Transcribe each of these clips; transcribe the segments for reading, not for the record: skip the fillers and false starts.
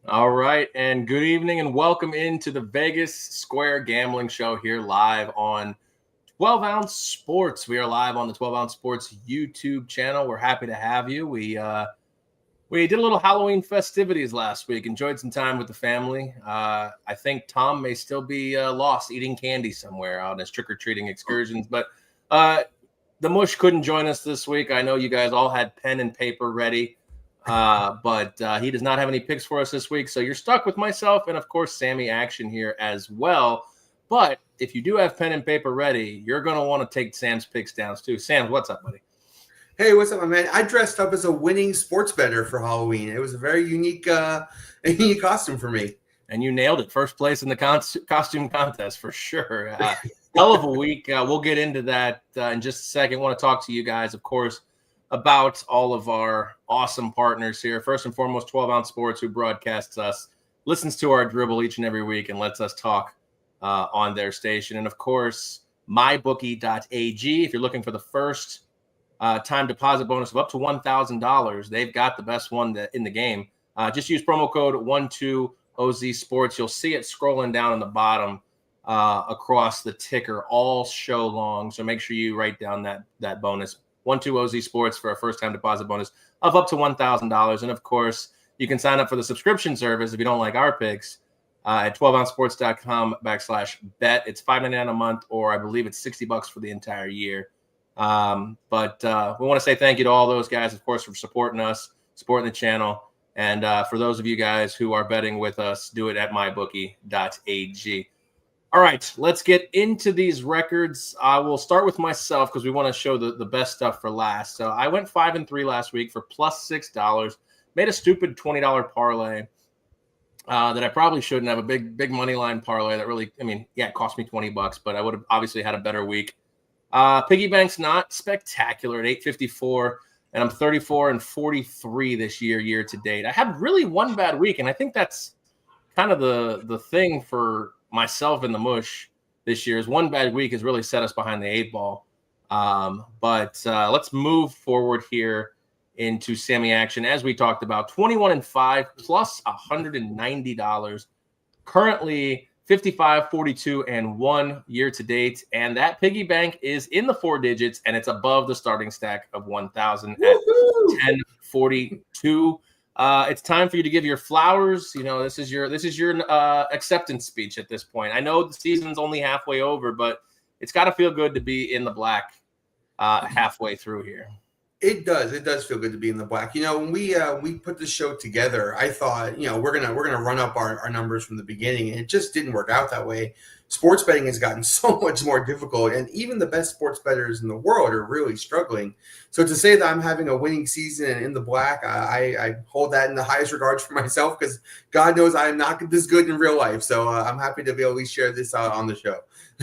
All right, and good evening and welcome into the Vegas Square Gambling Show here live on 12 Ounce Sports. We are live on the 12 Ounce Sports YouTube channel. We're happy to have you. We did a little Halloween festivities last week, enjoyed some time with the family. I think Tom may still be lost eating candy somewhere on his trick-or-treating excursions, but the Mush couldn't join us this week. I know you guys all had pen and paper ready. But he does not have any picks for us this week. So you're stuck with myself and, of course, Sammy Action here as well. But if you do have pen and paper ready, you're going to want to take Sam's picks down too. Sam, what's up, buddy? Hey, what's up, my man? I dressed up as a winning sports bettor for Halloween. It was a very unique costume for me. And you nailed it. First place in the costume contest for sure. Hell of a week. We'll get into that in just a second. I want to talk to you guys, of course, about all of our awesome partners here. First and foremost, 12 Ounce Sports, who broadcasts us, listens to our dribble each and every week, and lets us talk on their station. And, of course, mybookie.ag. If you're looking for the first time deposit bonus of up to $1,000, they've got the best one in the game. Just use promo code 12OZ Sports. You'll see it scrolling down on the bottom across the ticker all show long. So make sure you write down that bonus. 12OZ Sports for a first-time deposit bonus of up to $1,000. And, of course, you can sign up for the subscription service if you don't like our picks at 12ouncesports.com/bet. It's $5.99 a month, or I believe it's $60 for the entire year. But we want to say thank you to all those guys, of course, for supporting us, supporting the channel. And for those of you guys who are betting with us, do it at mybookie.ag. All right, let's get into these records. I will start with myself because we want to show the best stuff for last. So I went 5-3 last week for plus $6. Made a stupid $20 parlay that I probably shouldn't have. A big money line parlay that really, it cost me $20, but I would have obviously had a better week. Piggy bank's not spectacular at 854, and I'm 34-43 this year to date. I had really one bad week, and I think that's kind of the thing for myself and the Mush this year. Is one bad week has really set us behind the 8 ball. But let's move forward here into Sammy Action. As we talked about, 21-5 plus $190. Currently 55-42-1 year to date. And that piggy bank is in the 4 digits, and it's above the starting stack of 1,000 at 1042. It's time for you to give your flowers. This is your acceptance speech at this point. I know the season's only halfway over, but it's got to feel good to be in the black halfway through here. It does. It does feel good to be in the black. When we put the show together, I thought, we're gonna run up our numbers from the beginning, and it just didn't work out that way. Sports betting has gotten so much more difficult, and even the best sports bettors in the world are really struggling. So to say that I'm having a winning season and in the black, I hold that in the highest regards for myself, because God knows I am not this good in real life. So I'm happy to be able to share this on the show.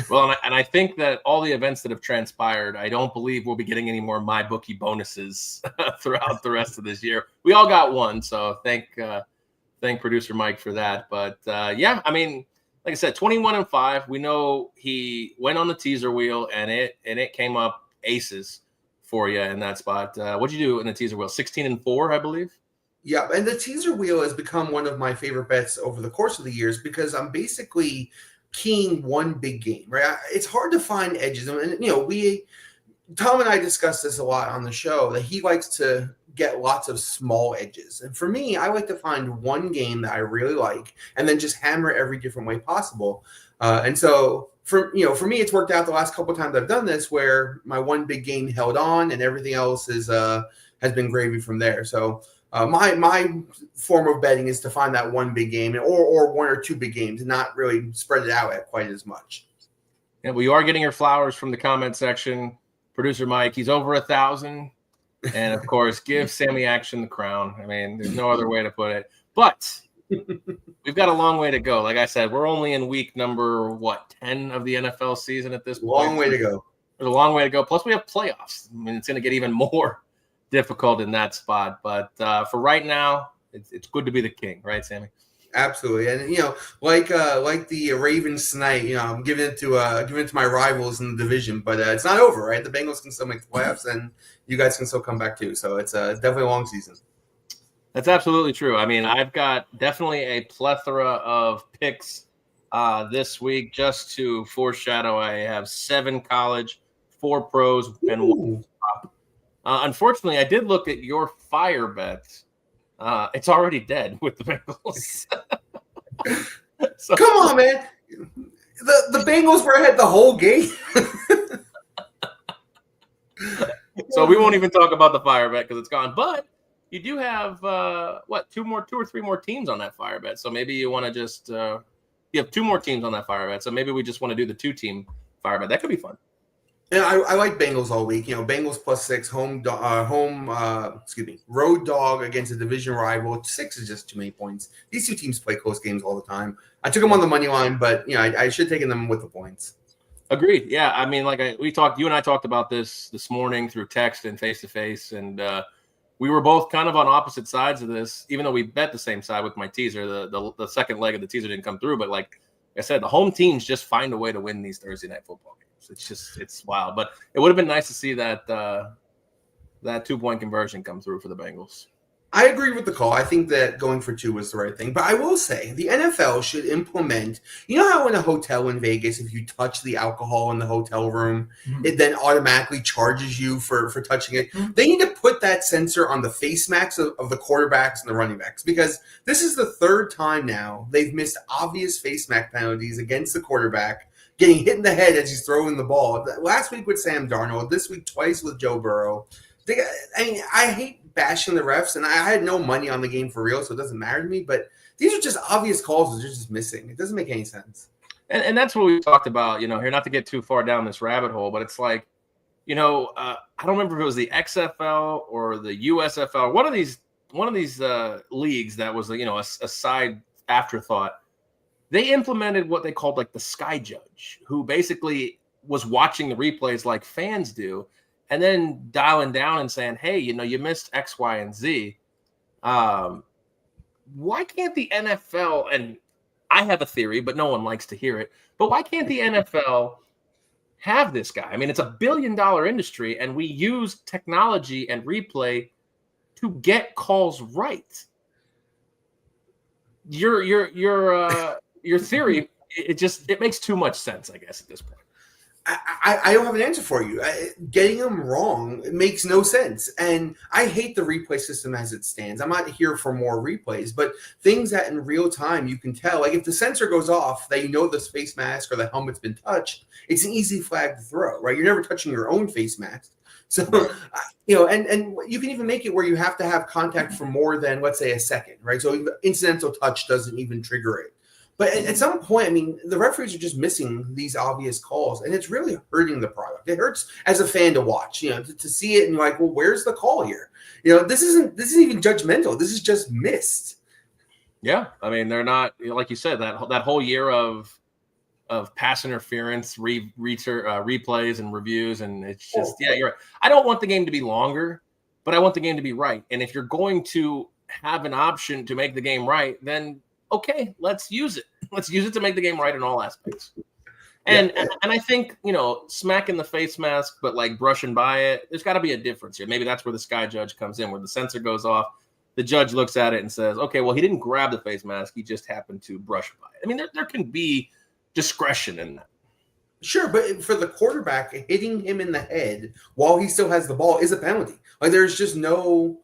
Well, and I think that all the events that have transpired, I don't believe we'll be getting any more MyBookie bonuses throughout the rest of this year. We all got one, so thank producer Mike for that. But like I said, 21-5. We know he went on the teaser wheel, and it came up aces for you in that spot. What'd you do in the teaser wheel? 16-4, I believe. Yeah, and the teaser wheel has become one of my favorite bets over the course of the years, because I'm basically keying one big game, right? It's hard to find edges. And, Tom and I discussed this a lot on the show, that he likes to get lots of small edges. And for me, I like to find one game that I really like and then just hammer every different way possible. And so for me, it's worked out the last couple of times I've done this, where my one big game held on and everything else has been gravy from there. So my form of betting is to find that one big game or one or two big games and not really spread it out quite as much. Yeah, well, you are getting your flowers from the comment section. Producer Mike, he's over 1,000. And of course, give Sammy Action the crown. I mean, there's no other way to put it. But we've got a long way to go. Like I said, we're only in week number 10 of the NFL season at this point. Long way to go. There's a long way to go. Plus, we have playoffs. I mean, it's going to get even more difficult in that spot. But for right now, it's good to be the king, right, Sammy? Absolutely, and like the Ravens tonight, I'm giving it to my rivals in the division, but it's not over, right? The Bengals can still make the playoffs, and you guys can still come back too. So it's definitely a long season. That's absolutely true. I mean, I've got definitely a plethora of picks this week. Just to foreshadow, I have 7 college, 4 pros, and 1 top. Unfortunately, I did look at your fire bets. It's already dead with the Bengals. So, come on, man. The Bengals were ahead the whole game. So we won't even talk about the fire bet because it's gone. But you do have 2 or 3 more teams on that fire bet. So maybe you want to just you have 2 more teams on that fire bet. So maybe we just want to do the 2-team fire bet. That could be fun. And I like Bengals all week. Bengals +6, road dog against a division rival. 6 is just too many points. These 2 teams play close games all the time. I took them on the money line, but I should have taken them with the points. Agreed. Yeah, I mean, like you and I talked about this morning through text and face to face, and we were both kind of on opposite sides of this. Even though we bet the same side with my teaser, the second leg of the teaser didn't come through. But like I said, the home teams just find a way to win these Thursday night football games. It's wild, but it would have been nice to see that 2-point conversion come through for the Bengals. I agree with the call. I think that going for 2 was the right thing. But I will say the NFL should implement, how in a hotel in Vegas, if you touch the alcohol in the hotel room, it then automatically charges you for touching it. They need to put that sensor on the face masks of the quarterbacks and the running backs, because this is the 3rd time now they've missed obvious face mask penalties against the quarterback, getting hit in the head as he's throwing the ball. Last week with Sam Darnold, this week twice with Joe Burrow. I hate bashing the refs, and I had no money on the game for real, so it doesn't matter to me. But these are just obvious calls that they're just missing. It doesn't make any sense. And that's what we talked about, here, not to get too far down this rabbit hole, but it's like, I don't remember if it was the XFL or the USFL, one of these leagues that was, a side afterthought. They implemented what they called like the sky judge, who basically was watching the replays like fans do, and then dialing down and saying, hey, you missed X, Y, and Z. Why can't the NFL, and I have a theory, but no one likes to hear it, but why can't the NFL have this guy? I mean, it's $1 billion industry, and we use technology and replay to get calls right. Your theory, it makes too much sense, I guess, at this point. I don't have an answer for you. Getting them wrong makes no sense. And I hate the replay system as it stands. I'm not here for more replays, but things that in real time you can tell, like if the sensor goes off, that the face mask or the helmet's been touched, it's an easy flag to throw, right? You're never touching your own face mask. So, and you can even make it where you have to have contact for more than, let's say, a second, right? So incidental touch doesn't even trigger it. But at some point, I mean, the referees are just missing these obvious calls, and it's really hurting the product. It hurts as a fan to watch, to see it, and you're like, well, where's the call here? This isn't even judgmental. This is just missed. Yeah, I mean, they're not, like you said, that whole year of pass interference, replays and reviews, and it's just you're right. I don't want the game to be longer, but I want the game to be right. And if you're going to have an option to make the game right, then okay, let's use it. Let's use it to make the game right in all aspects. And I think, smacking the face mask, but like brushing by it, there's got to be a difference here. Maybe that's where the sky judge comes in, where the sensor goes off. The judge looks at it and says, okay, well, he didn't grab the face mask. He just happened to brush by it. I mean, there can be discretion in that. Sure, but for the quarterback, hitting him in the head while he still has the ball is a penalty. Like there's just no...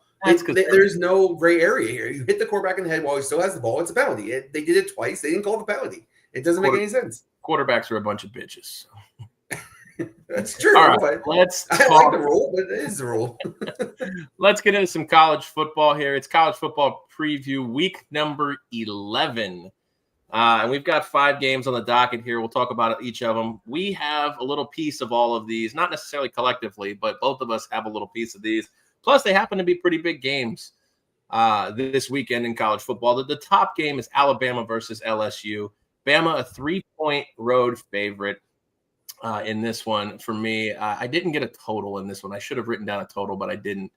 There's no gray area here. You hit the quarterback in the head while he still has the ball. It's a penalty. They did it twice. They didn't call the penalty. It doesn't make any sense. Quarterbacks are a bunch of bitches. That's true. All right, I like the rule, but it is the rule. Let's get into some college football here. It's college football preview week number 11. And we've got 5 games on the docket here. We'll talk about each of them. We have a little piece of all of these, not necessarily collectively, but both of us have a little piece of these. Plus, they happen to be pretty big games this weekend in college football. The top game is Alabama versus LSU. Bama, a 3-point road favorite in this one for me. I didn't get a total in this one. I should have written down a total, but I didn't.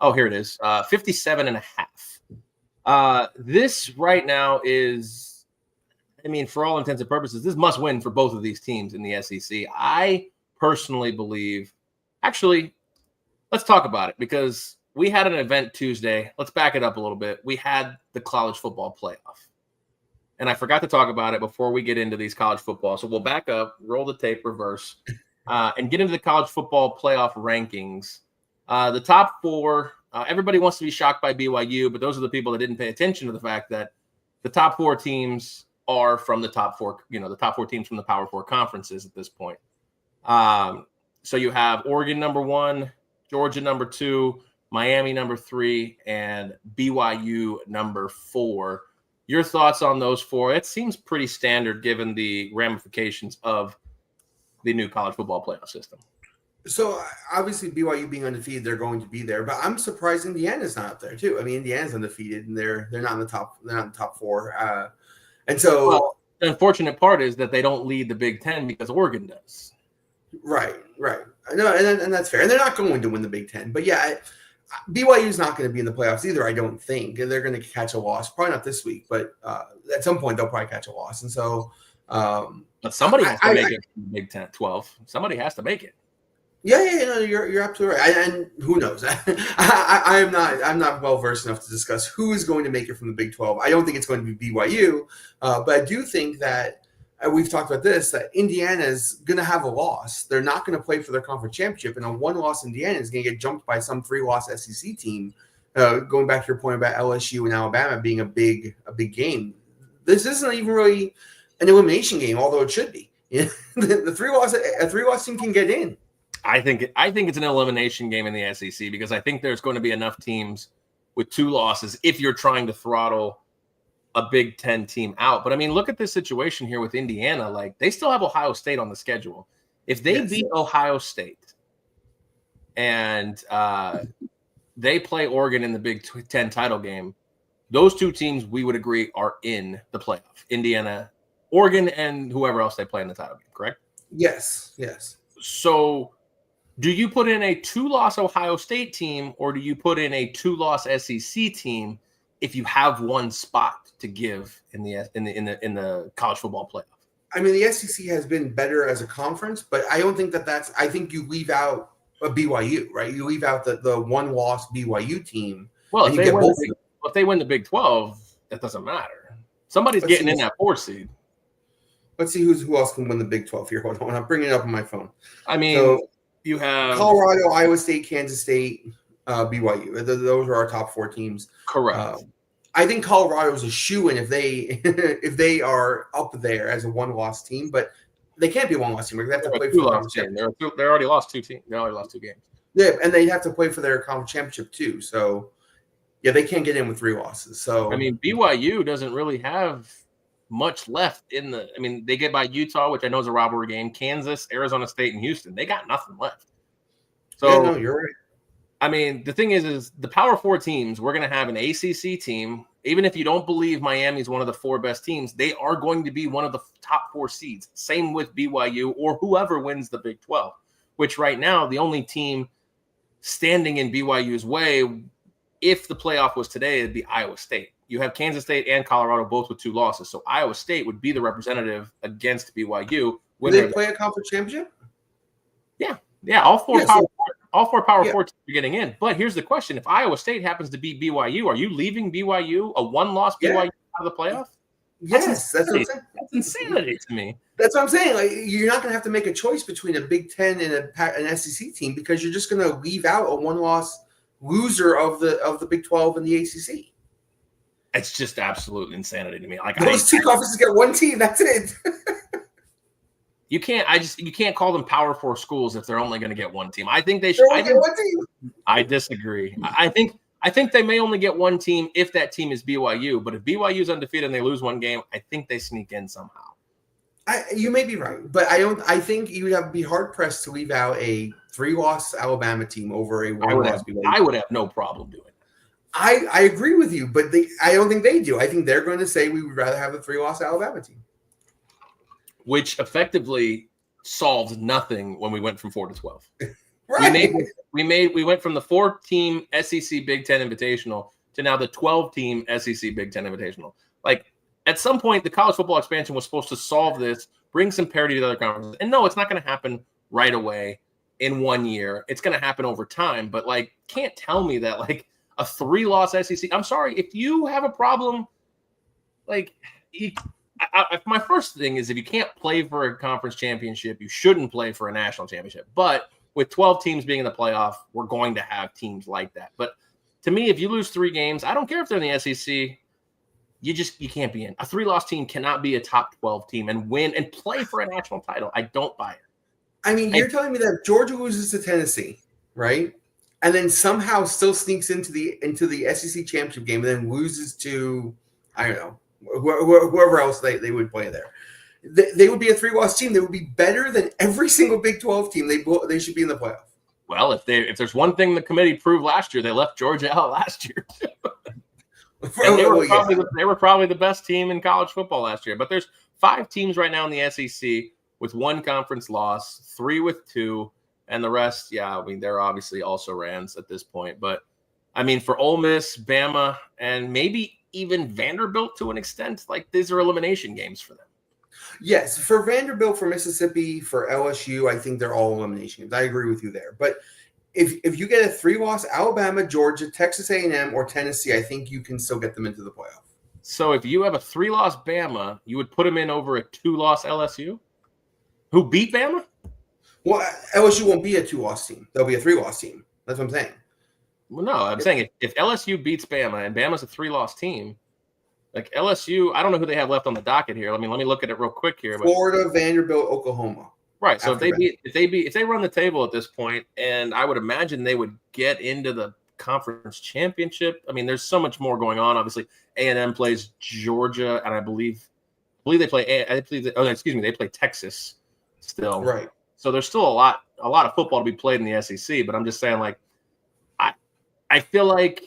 Oh, here it is. 57.5. This right now is, I mean, for all intents and purposes, this must win for both of these teams in the SEC. I personally believe, actually, let's talk about it because we had an event Tuesday. Let's back it up a little bit. We had the college football playoff. And I forgot to talk about it before we get into these college football. So we'll back up, roll the tape, reverse, and get into the college football playoff rankings. The top four, everybody wants to be shocked by BYU, but those are the people that didn't pay attention to the fact that the top four teams are from the top four, the top four teams from the Power Four conferences at this point. So you have Oregon number 1, Georgia number 2, Miami number 3, and BYU number 4. Your thoughts on those four? It seems pretty standard given the ramifications of the new college football playoff system. So obviously BYU being undefeated, they're going to be there, but I'm surprised Indiana's not up there too. I mean, Indiana's undefeated and they're not in the top. They're not in the top 4. And so the unfortunate part is that they don't lead the Big Ten because Oregon does. Right. No, and that's fair. And they're not going to win the Big Ten, but yeah. BYU is not going to be in the playoffs either, I don't think. They're going to catch a loss. Probably not this week, but at some point they'll probably catch a loss. And so but somebody has to make it from the Big Ten 12. Somebody has to make it. Yeah, no, you're absolutely right. And who knows? I'm not well versed enough to discuss who is going to make it from the Big 12. I don't think it's going to be BYU, but I do think that we've talked about this, that Indiana is going to have a loss. They're not going to play for their conference championship, and a one-loss Indiana is going to get jumped by some 3-loss SEC team. Going back to your point about LSU and Alabama being a big game, this isn't even really an elimination game, although it should be. The 3-loss team can get in. I think it's an elimination game in the SEC because I think there's going to be enough teams with 2 losses if you're trying to throttle a Big Ten team out. But I mean, look at this situation here with Indiana. Like, they still have Ohio State on the schedule. If they beat Ohio State and they play Oregon in the Big Ten title game, those 2 teams, we would agree, are in the playoff. Indiana, Oregon, and whoever else they play in the title game, correct? Yes. So do you put in a 2-loss Ohio State team or do you put in a 2-loss SEC team if you have one spot to give in the college football playoff? I mean, the SEC has been better as a conference, but I don't think that's. I think you leave out a BYU, right? You leave out the 1-loss BYU team. Well, if they win the Big 12, that doesn't matter. Somebody's getting in that 4 seed. Let's see who else can win the Big 12 here. Hold on, I'm bringing it up on my phone. I mean, you have Colorado, Iowa State, Kansas State, BYU. Those are our top 4 teams. Correct. I think Colorado is a shoo-in if they are up there as a 1-loss team, but they can't be a 1-loss team. They have to play for the conference championship. They already lost 2 teams. They already lost 2 games. Yeah, and they have to play for their conference championship too. So, yeah, they can't get in with 3 losses. So, I mean, BYU doesn't really have much left in the. I mean, they get by Utah, which I know is a rivalry game. Kansas, Arizona State, and Houston. They got nothing left. So, yeah, no, you're right. I mean, the thing is the Power 4 teams, we're going to have an ACC team. Even if you don't believe Miami's one of the 4 best teams, they are going to be one of the top 4 seeds. Same with BYU or whoever wins the Big 12, which right now the only team standing in BYU's way, if the playoff was today, it'd be Iowa State. You have Kansas State and Colorado both with 2 losses. So Iowa State would be the representative against BYU. Do they play a conference championship? Yeah, all 4 Power 4 teams are getting in. But here's the question. If Iowa State happens to beat BYU, are you leaving BYU, a 1-loss BYU out of the playoff? Yes, that's what I'm saying. That's insanity to me. That's what I'm saying. Like, you're not going to have to make a choice between a Big Ten and an SEC team because you're just going to leave out a 1-loss loser of the Big 12 and the ACC. It's just absolute insanity to me. Like, those 2 conferences get 1 team. That's it. You can't call them Power 4 schools if they're only going to get 1 team. I think they should. I disagree. I think they may only get 1 team if that team is BYU. But if BYU is undefeated and they lose 1 game, I think they sneak in somehow. You may be right, but I don't. I think you would have to be hard pressed to leave out a 3-loss Alabama team over a I would 1-loss have, BYU. I would have no problem doing it. I agree with you, but I don't think they do. I think they're going to say we would rather have a 3-loss Alabama team, Which effectively solved nothing when we went from 4 to 12. right? We went from the 4-team SEC Big Ten Invitational to now the 12-team SEC Big Ten Invitational. Like, at some point, the college football expansion was supposed to solve this, bring some parity to the other conferences. And no, it's not going to happen right away in 1 year. It's going to happen over time. But, like, can't tell me that, like, a 3-loss SEC. I'm sorry, if you have a problem, like, my first thing is if you can't play for a conference championship, you shouldn't play for a national championship. But with 12 teams being in the playoff, we're going to have teams like that. But to me, if you lose 3 games, I don't care if they're in the SEC. You can't be in. A 3-loss team cannot be a top 12 team and win and play for a national title. I don't buy it. I mean, you're telling me that Georgia loses to Tennessee, right? And then somehow still sneaks into the SEC championship game and then loses to, I don't know, whoever else they would play there. They would be a 3-loss team. They would be better than every single Big 12 team. They should be in the playoff. Well, if there's one thing the committee proved last year, they left Georgia out last year. And they were probably the best team in college football last year. But there's 5 teams right now in the SEC with 1 conference loss, 3 with 2, and the rest, yeah, I mean, they're obviously also Rans at this point. But, I mean, for Ole Miss, Bama, and maybe even Vanderbilt to an extent, like, these are elimination games for them. Yes, for Vanderbilt, for Mississippi, for LSU, I think they're all elimination games. I agree with you there. But if you get a 3-loss Alabama, Georgia, Texas A&M, or Tennessee, I think you can still get them into the playoff. So if you have a 3-loss Bama, you would put them in over a 2-loss LSU, who beat Bama? Well, LSU won't be a 2-loss team. They'll be a 3-loss team. That's what I'm saying. Well, no, I'm saying if LSU beats Bama and Bama's a 3-loss team, like LSU, I don't know who they have left on the docket here. Let me look at it real quick here. Florida, Vanderbilt, Oklahoma. Right. So if they run the table at this point, and I would imagine they would get into the conference championship. I mean, there's so much more going on. Obviously, A&M plays Georgia, and I believe they play. They play Texas still. Right. So there's still a lot of football to be played in the SEC. But I'm just saying, like, I feel like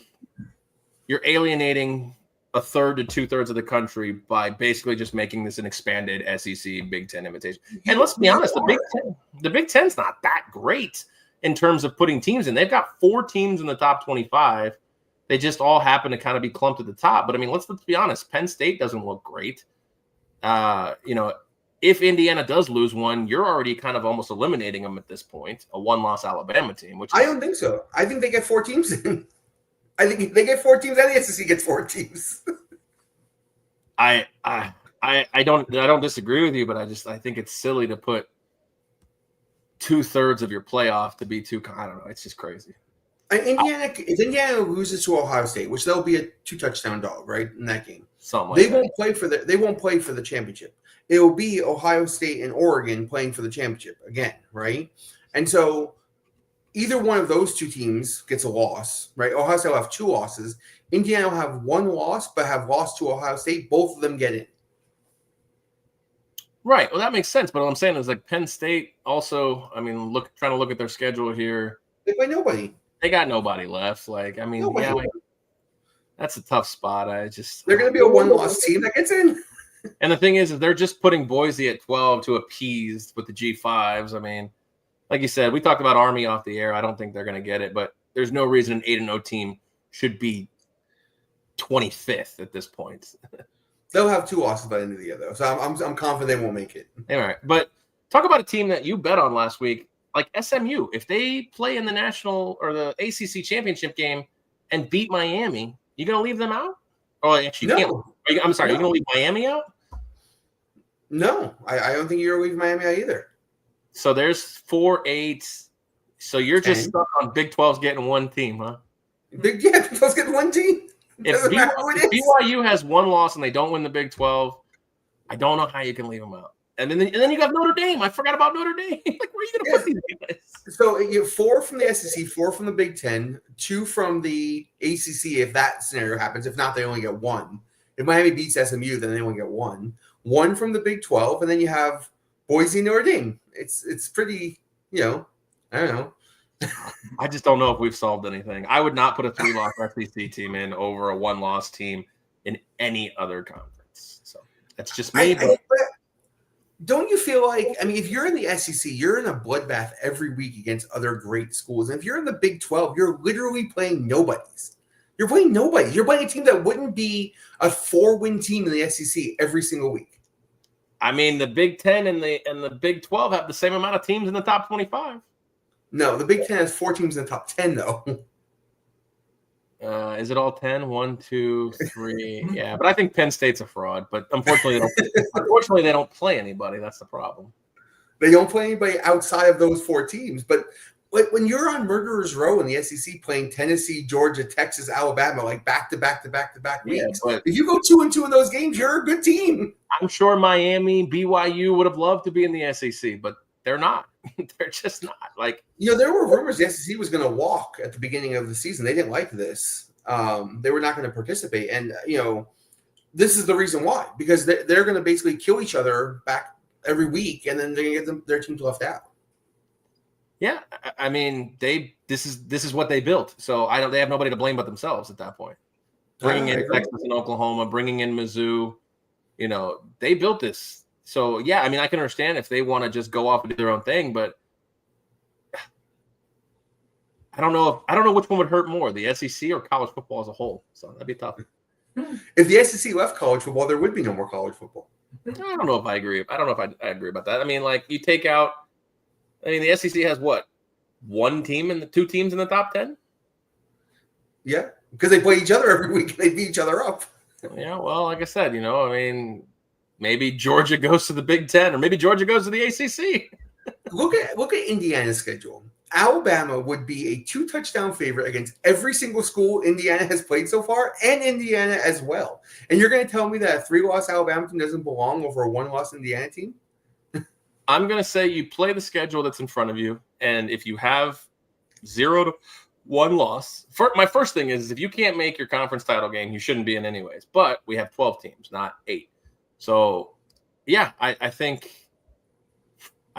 you're alienating a third to 2/3 of the country by basically just making this an expanded SEC Big Ten invitation. And let's be honest, the Big Ten's not that great in terms of putting teams in. They've got 4 teams in the top 25. They just all happen to kind of be clumped at the top. But I mean, let's be honest. Penn State doesn't look great. If Indiana does lose one, you're already kind of almost eliminating them at this point. A 1-loss Alabama team, which I don't think so. I think they get 4 teams in. I think they get 4 teams, and the SEC gets 4 teams. I don't disagree with you, but I think it's silly to put 2/3 of your playoff to be I don't know. It's just crazy. And if Indiana loses to Ohio State, which they'll be a 2-touchdown dog, right, in that game, they won't play for the championship. It will be Ohio State and Oregon playing for the championship again, right? And so either one of those 2 teams gets a loss, right? Ohio State will have 2 losses. Indiana will have 1 loss, but have lost to Ohio State. Both of them get in. Right. Well, that makes sense. But what I'm saying is, like, Penn State also, I mean, trying to look at their schedule here. They play nobody. They got nobody left. Like, I mean, that's a tough spot. They're going to be a 1-loss team that gets in. And the thing is they're just putting Boise at 12 to appease with the G5s. I mean, like you said, we talked about Army off the air. I don't think they're going to get it, but there's no reason an 8-0 team should be 25th at this point. They'll have 2 losses by the end of the year, though. So I'm confident they won't make it. All right. But talk about a team that you bet on last week, like SMU. If they play in the national or the ACC championship game and beat Miami, you going to leave them out? Oh, actually, you can't. I'm sorry. You're going to leave Miami out? No, I don't think you're going to leave Miami out either. So there's 4-8. So you're 10. Just stuck on Big 12's getting 1 team, huh? Big 12's getting 1 team. If BYU has 1 loss and they don't win the Big 12, I don't know how you can leave them out. And then you got Notre Dame. I forgot about Notre Dame. Like, where are you going to put these guys? So you have 4 from the SEC, 4 from the Big 10, 2 from the ACC if that scenario happens. If not, they only get 1. If Miami beats SMU, then they only get one from the Big 12, and then you have Boise, Notre Dame. It's pretty, I don't know. I just don't know if we've solved anything. I would not put a 3-loss SEC team in over a 1-loss team in any other conference. So that's just me. But don't you feel like, if you're in the SEC, you're in a bloodbath every week against other great schools. And if you're in the Big 12, you're literally playing nobodies. You're playing nobodies. You're playing a team that wouldn't be a 4-win team in the SEC every single week. The Big 10 and the Big 12 have the same amount of teams in the top 25. No, the Big 10 has 4 teams in the top 10, though. Is it all 10? 1, 2, 3. Yeah, but I think Penn State's a fraud. But unfortunately, they don't play anybody. That's the problem. They don't play anybody outside of those 4 teams. But like when you're on Murderer's Row in the SEC playing Tennessee, Georgia, Texas, Alabama, like back to back weeks, but if you go 2-2 in those games, you're a good team. I'm sure Miami, BYU would have loved to be in the SEC, but they're not. They're just not. Like, there were rumors the SEC was going to walk at the beginning of the season. They didn't like this. They were not going to participate. And, this is the reason why, because they're going to basically kill each other back every week, and then they're going to get their teams left out. Yeah. This is what they built. So they have nobody to blame but themselves at that point. Bringing in Texas and Oklahoma, bringing in Mizzou, they built this. So, yeah, I can understand if they want to just go off and do their own thing, but I don't know which one would hurt more, the SEC or college football as a whole. So that'd be tough. If the SEC left college football, there would be no more college football. I don't know if I agree. I don't know if I agree about that. You take out – the SEC has what? 1 team and the 2 teams in the top 10? Yeah, because they play each other every week. They beat each other up. Yeah, well, like I said, maybe Georgia goes to the Big 10 or maybe Georgia goes to the ACC. Look at Indiana's schedule. Alabama would be a 2-touchdown favorite against every single school Indiana has played so far, and Indiana as well. And you're going to tell me that a 3-loss Alabama team doesn't belong over a 1-loss Indiana team? I'm going to say you play the schedule that's in front of you, and if you have 0 to 1 loss, my first thing is if you can't make your conference title game, you shouldn't be in anyways. But we have 12 teams, not 8. So, yeah, I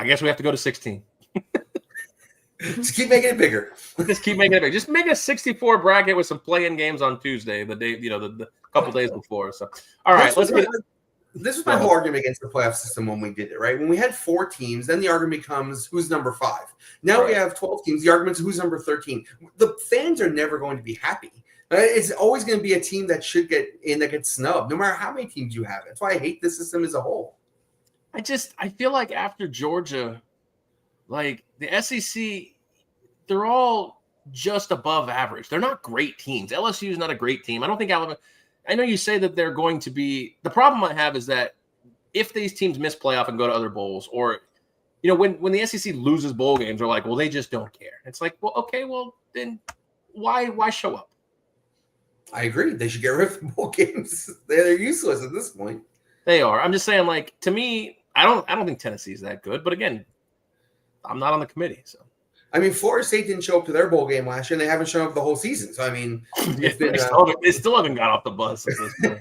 guess we have to go to 16. Just keep making it bigger. Just keep making it bigger. Just make a 64 bracket with some play-in games on Tuesday, the day, the couple days before. So, all right, this was my whole argument against the playoff system when we did it, right? When we had 4 teams, then the argument becomes who's number 5. Now we have 12 teams. The argument is who's number 13. The fans are never going to be happy. It's always going to be a team that should get in that gets snubbed, no matter how many teams you have. That's why I hate the system as a whole. I feel like after Georgia, like the SEC, they're all just above average. They're not great teams. LSU is not a great team. I don't think Alabama. I know you say that they're going to be. The problem I have is that if these teams miss playoff and go to other bowls, or when the SEC loses bowl games, they're like, well, they just don't care. It's like, well, okay, well then why show up? I agree. They should get rid of the bowl games. They're useless at this point. They are. I'm just saying, like, to me, I don't think Tennessee is that good. But again, I'm not on the committee, so. Florida State didn't show up to their bowl game last year, and they haven't shown up the whole season. So, they still haven't got off the bus at this point.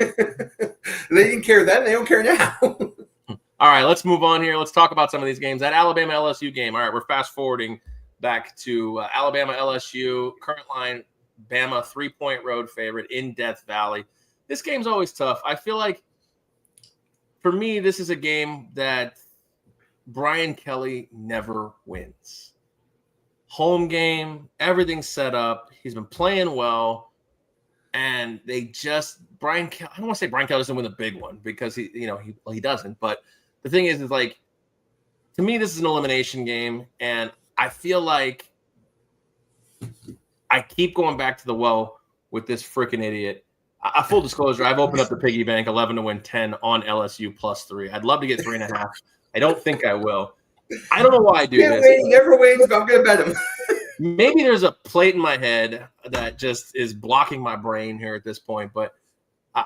They didn't care then. They don't care now. All right, let's move on here. Let's talk about some of these games. That Alabama-LSU game. All right, we're fast-forwarding back to Alabama-LSU. Current line, Bama 3-point road favorite in Death Valley. This game's always tough. I feel like, for me, this is a game that Brian Kelly never wins. Home game, everything's set up. He's been playing well, and I don't want to say Brian Kelly doesn't win the big one because he doesn't. But the thing is like, to me, this is an elimination game, and I feel like I keep going back to the well with this freaking idiot. Full disclosure, I've opened up the piggy bank 11 to win 10 on LSU +3. I'd love to get 3.5. I don't think I will. I don't know why I do this. He never wins, but I'm going to bet him. Maybe there's a plate in my head that just is blocking my brain here at this point, but I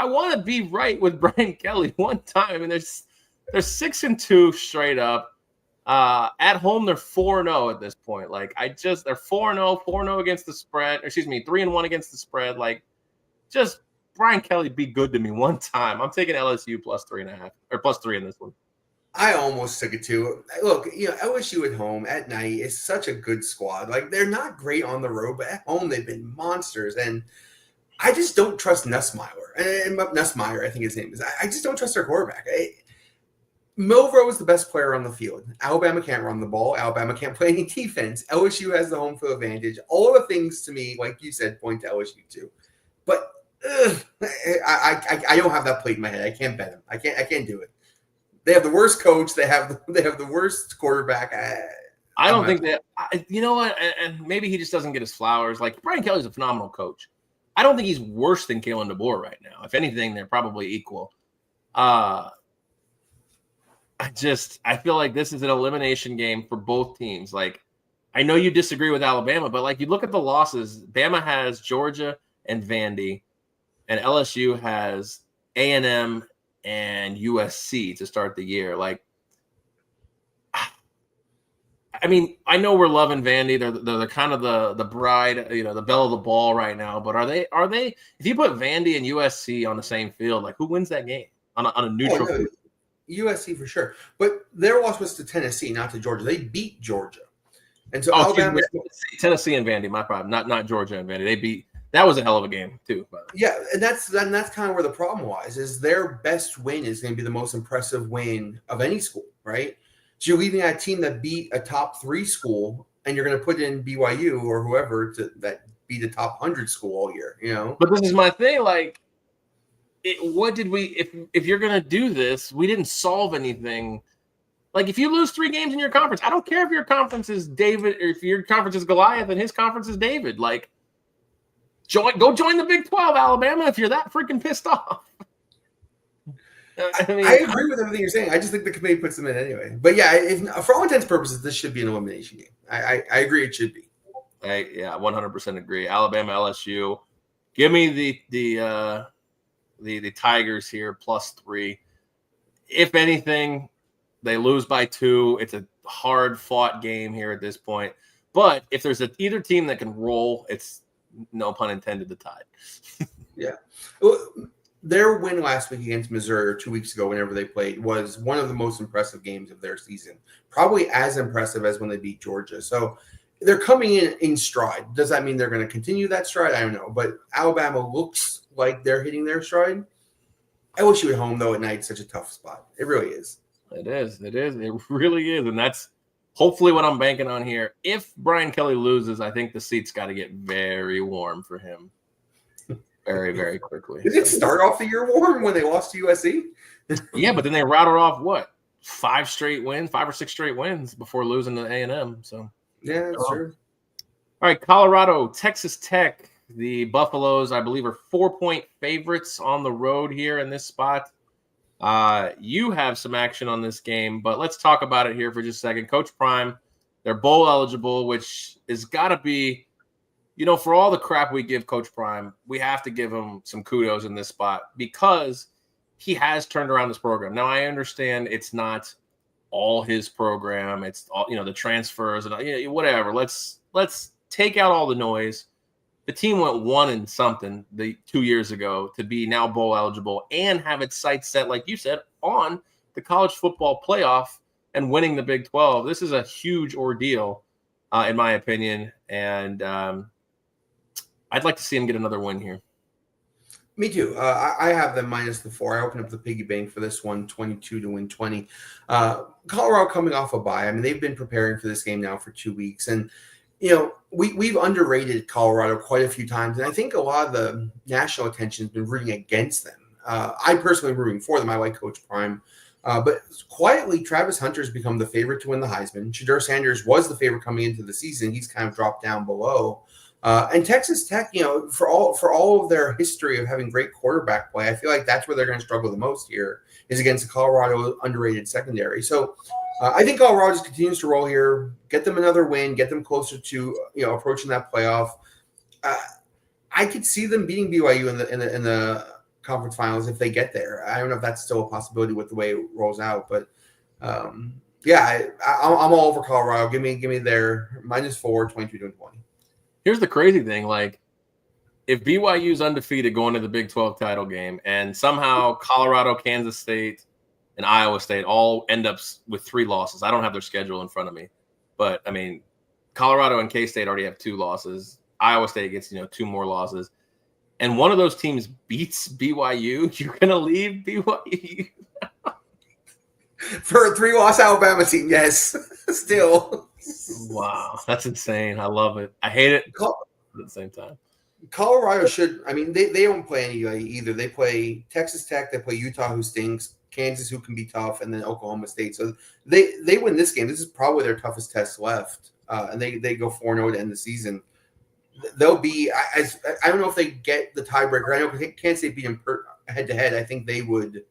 want to be right with Brian Kelly one time. They're 6-2 straight up. At home, they're 4-0 at this point. Like they're 4-0 against the spread. 3-1 against the spread. Like, just Brian Kelly be good to me one time. I'm taking LSU plus 3.5 or plus 3 in this one. I almost took it too. Look, LSU at home at night is such a good squad. Like, they're not great on the road, but at home they've been monsters. And I just don't trust Nussmeier. And Nussmeier, I think his name is. I just don't trust their quarterback. Milroe is the best player on the field. Alabama can't run the ball. Alabama can't play any defense. LSU has the home field advantage. All the things to me, like you said, point to LSU too. But I don't have that plate in my head. I can't bet them. I can't do it. They have the worst coach. They have the worst quarterback. I don't think that. You know what? And maybe he just doesn't get his flowers. Like, Brian Kelly's a phenomenal coach. I don't think he's worse than Kalen DeBoer right now. If anything, they're probably equal. I feel like this is an elimination game for both teams. Like, I know you disagree with Alabama, but like, you look at the losses. Bama has Georgia and Vandy, and LSU has A&M and USC to start the year. Like, I mean, I know we're loving Vandy. They're kind of the bride, the belle of the ball right now. But are they? If you put Vandy and USC on the same field, like, who wins that game on a neutral field? USC for sure. But their loss was to Tennessee, not to Georgia. They beat Georgia, and so Alabama, Tennessee and Vandy. My problem, not Georgia and Vandy. They beat. That was a hell of a game too. Yeah, and that's kind of where the problem lies. Is their best win is going to be the most impressive win of any school, right? So you're leaving a team that beat a top 3 school, and you're going to put in BYU or whoever that beat a top 100 school all year, But this is my thing. Like, what did we? If you're going to do this, we didn't solve anything. Like, if you lose 3 games in your conference, I don't care if your conference is David or if your conference is Goliath and his conference is David. Like, go join the Big 12, Alabama, if you're that freaking pissed off. I agree with everything you're saying. I just think the committee puts them in anyway. But yeah, for all intents and purposes, this should be an elimination game. I agree it should be. I 100% agree. Alabama, LSU. Give me the Tigers here plus 3. If anything, they lose by 2. It's a hard fought game here at this point. But if there's either team that can roll, it's, no pun intended, the Tide. Yeah. Well, their win last week against Missouri, or 2 weeks ago, whenever they played, was one of the most impressive games of their season. Probably as impressive as when they beat Georgia. So they're coming in stride. Does that mean they're going to continue that stride? I don't know. But Alabama looks like they're hitting their stride. LSU at home, though, at night is such a tough spot. It really is. It is. It really is. And that's hopefully what I'm banking on here. If Brian Kelly loses, I think the seat's got to get very warm for him. Very, very quickly. Did it start off the year warm when they lost to USC? Yeah, but then they routed off what? 5 or 6 straight wins before losing to A&M. So yeah, that's true. All right, Colorado, Texas Tech. The Buffaloes, I believe, are 4-point favorites on the road here in this spot. You have some action on this game, but let's talk about it here for just a second. Coach Prime, they're bowl eligible, which has got to be, for all the crap we give Coach Prime, we have to give him some kudos in this spot because he has turned around this program. Now, I understand it's not all his program. It's all, the transfers and whatever. Let's take out all the noise. The team went 1-something 2 years ago to be now bowl eligible and have its sights set, like you said, on the college football playoff and winning the Big 12. This is a huge ordeal, in my opinion, and I'd like to see him get another win here. Me too. I have them minus the 4. I opened up the piggy bank for this one, 22 to win 20. Colorado coming off a bye. I mean, they've been preparing for this game now for 2 weeks, and we've underrated Colorado quite a few times, and I think a lot of the national attention has been rooting against them. I personally am rooting for them. I like Coach Prime. But quietly, Travis Hunter's become the favorite to win the Heisman. Shedeur Sanders was the favorite coming into the season. He's kind of dropped down below. And Texas Tech, for all of their history of having great quarterback play, I feel like that's where they're going to struggle the most here is against the Colorado underrated secondary. So I think Colorado just continues to roll here, get them another win, get them closer to approaching that playoff. I could see them beating BYU in the conference finals if they get there. I don't know if that's still a possibility with the way it rolls out, but I'm all over Colorado. Give me their minus 4, 22 to 20. Here's the crazy thing. Like, if BYU's undefeated going to the Big 12 title game, and somehow Colorado, Kansas State, and Iowa State all end up with 3 losses. I don't have their schedule in front of me, but I mean, Colorado and K-State already have 2 losses. Iowa State gets 2 more losses, and one of those teams beats BYU. You're gonna leave BYU for a 3-loss Alabama team? Yes, still. Wow, that's insane. I love it. I hate it at the same time. Colorado should. I mean, they don't play anybody either. They play Texas Tech. They play Utah, who stinks. Kansas, who can be tough, and then Oklahoma State. So they win this game. This is probably their toughest test left, and they go 4-0 to end the season. They'll be. I don't know if they get the tiebreaker. I know Kansas State beat them head to head. I think they would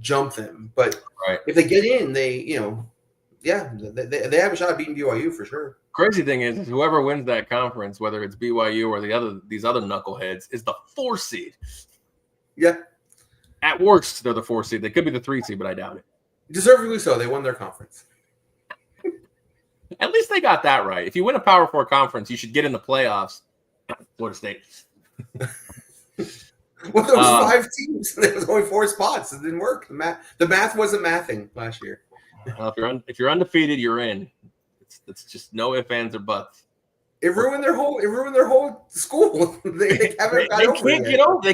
jump them, but if they get in, they they have a shot at beating BYU for sure. Crazy thing is whoever wins that conference, whether it's BYU or these other knuckleheads, is the 4 seed. Yeah. At worst, they're the 4 seed. They could be the 3 seed, but I doubt it. Deservedly so. They won their conference. At least they got that right. If you win a Power 4 conference, you should get in the playoffs. Florida State. Well, there was 5 teams. There was only 4 spots. It didn't work. The math wasn't mathing last year. If you're undefeated, you're in. It's just no ifs, ands, or buts. It ruined their whole school. They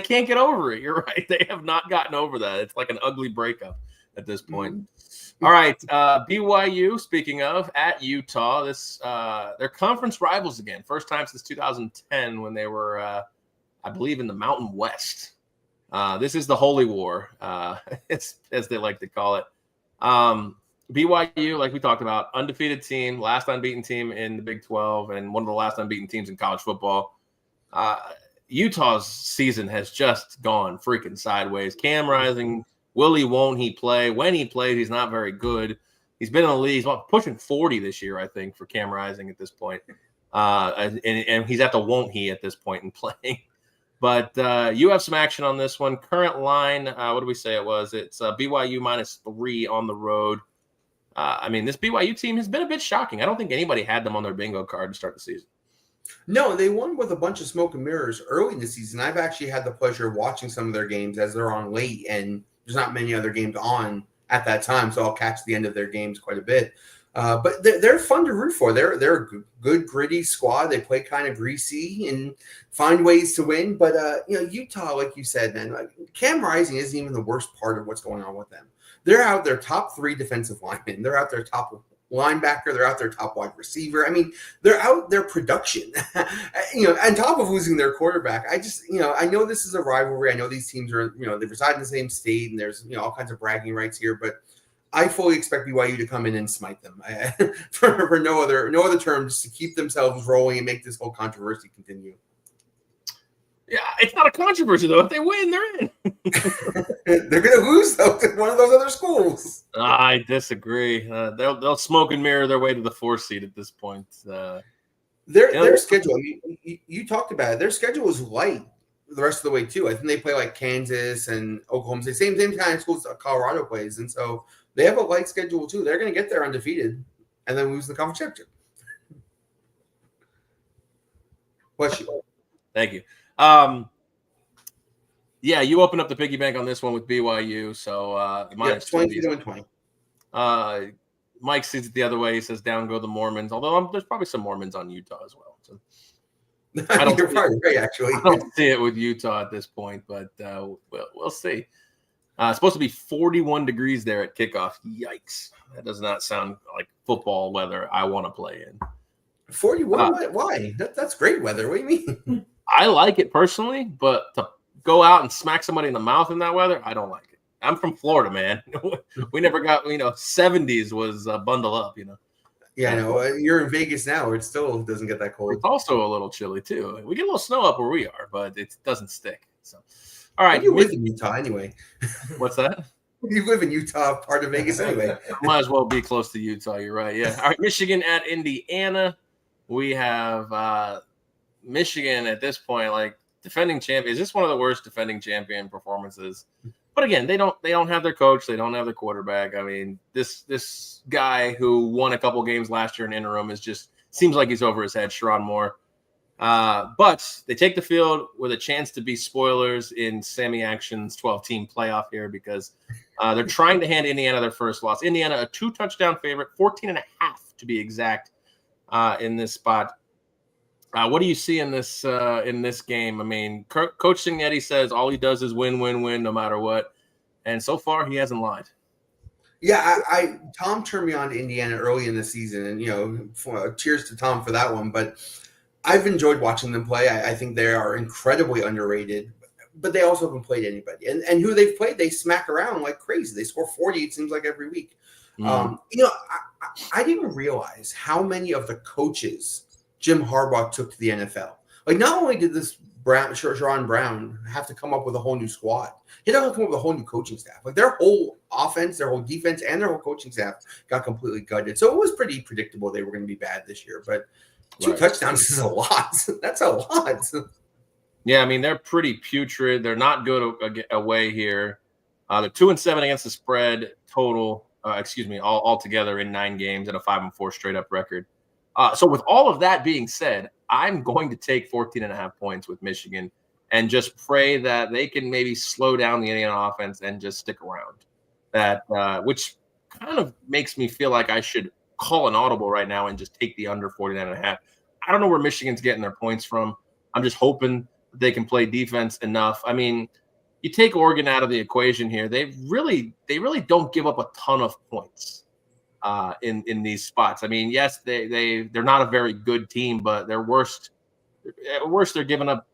can't get over it. You're right. They have not gotten over that. It's like an ugly breakup at this point. Mm-hmm. All right, BYU. Speaking of, at Utah, they're conference rivals again. First time since 2010 when they were, I believe, in the Mountain West. This is the Holy War, as they like to call it. BYU, like we talked about, undefeated team, last unbeaten team in the Big 12, and one of the last unbeaten teams in college football. Utah's season has just gone freaking sideways. Cam Rising, will he, won't he play? When he plays, he's not very good. He's been in the league. He's pushing 40 this year, I think, for Cam Rising at this point. And he's at the won't he at this point in playing. But you have some action on this one. Current line, what did we say it was? It's BYU -3 on the road. I mean, this BYU team has been a bit shocking. I don't think anybody had them on their bingo card to start the season. No, they won with a bunch of smoke and mirrors early in the season. I've actually had the pleasure of watching some of their games as they're on late, and there's not many other games on at that time, so I'll catch the end of their games quite a bit. But they're fun to root for. They're a good, gritty squad. They play kind of greasy and find ways to win. But Utah, like you said, man, Cam Rising isn't even the worst part of what's going on with them. They're out their top 3 defensive linemen. They're out their top linebacker. They're out their top wide receiver. I mean, they're out their production. On top of losing their quarterback. I know this is a rivalry. I know these teams are, they reside in the same state, and there's all kinds of bragging rights here, but I fully expect BYU to come in and smite them for no other term, just to keep themselves rolling and make this whole controversy continue. Yeah, it's not a controversy, though. If they win, they're in. They're going to lose, though, to one of those other schools. I disagree. They'll smoke and mirror their way to the 4 seed at this point. Their schedule, I mean, you talked about it. Their schedule is light the rest of the way, too. I think they play like Kansas and Oklahoma State, same kind of schools that Colorado plays. And so they have a light schedule, too. They're going to get there undefeated and then lose the conference championship. Bless you. Thank you. You open up the piggy bank on this one with BYU, so minus 20. Mike sees it the other way. He says down go the Mormons, although there's probably some Mormons on Utah as well. So You're probably right, actually. I don't see it with Utah at this point, but we'll see. It's supposed to be 41 degrees there at kickoff. Yikes. That does not sound like football weather I want to play in. 41? Why? That's great weather. What do you mean? I like it personally, but to go out and smack somebody in the mouth in that weather, I don't like it. I'm from Florida, man. We never got, 70s was bundle up, Yeah, I know. You're in Vegas now, where it still doesn't get that cold. It's also a little chilly, too. We get a little snow up where we are, but it doesn't stick. So, all right. You live in Utah anyway. What's that? You live in Utah, part of Vegas anyway. Might as well be close to Utah. You're right. Yeah. All right. Michigan at Indiana. We have Michigan at this point, like defending champion. Is this one of the worst defending champion performances? But again, they don't have their coach. They don't have their quarterback. I mean, this guy who won a couple games last year in interim is just seems like he's over his head. Sharon Moore. But they take the field with a chance to be spoilers in Sammy Action's 12-team playoff here because they're trying to hand Indiana their first loss. Indiana, a 2-touchdown favorite, 14.5 to be exact in this spot. What do you see in this game? I mean, Coach Cignetti says all he does is win, win, win, no matter what. And so far, he hasn't lied. Yeah, Tom turned me on to Indiana early in the season, and cheers to Tom for that one. But I've enjoyed watching them play. I think they are incredibly underrated, but they also haven't played anybody. And who they've played, they smack around like crazy. They score 40, it seems like, every week. I didn't realize how many of the coaches Jim Harbaugh took to the NFL. Like, not only did this Sherrod Brown have to come up with a whole new squad, he had to come up with a whole new coaching staff. Like, their whole offense, their whole defense, and their whole coaching staff got completely gutted. So it was pretty predictable they were going to be bad this year. But 2 touchdowns is a lot. That's a lot. Yeah, I mean, they're pretty putrid. They're not good away here. They're 2-7 against the spread total. All together in 9 games and a 5-4 straight up record. So with all of that being said, I'm going to take 14.5 points with Michigan and just pray that they can maybe slow down the Indiana offense and just stick around. Which kind of makes me feel like I should call an audible right now and just take the under 49.5. I don't know where Michigan's getting their points from. I'm just hoping they can play defense enough. I mean, you take Oregon out of the equation here, they really don't give up a ton of points in these spots. I mean, yes, they're not a very good team, but their worst they're giving up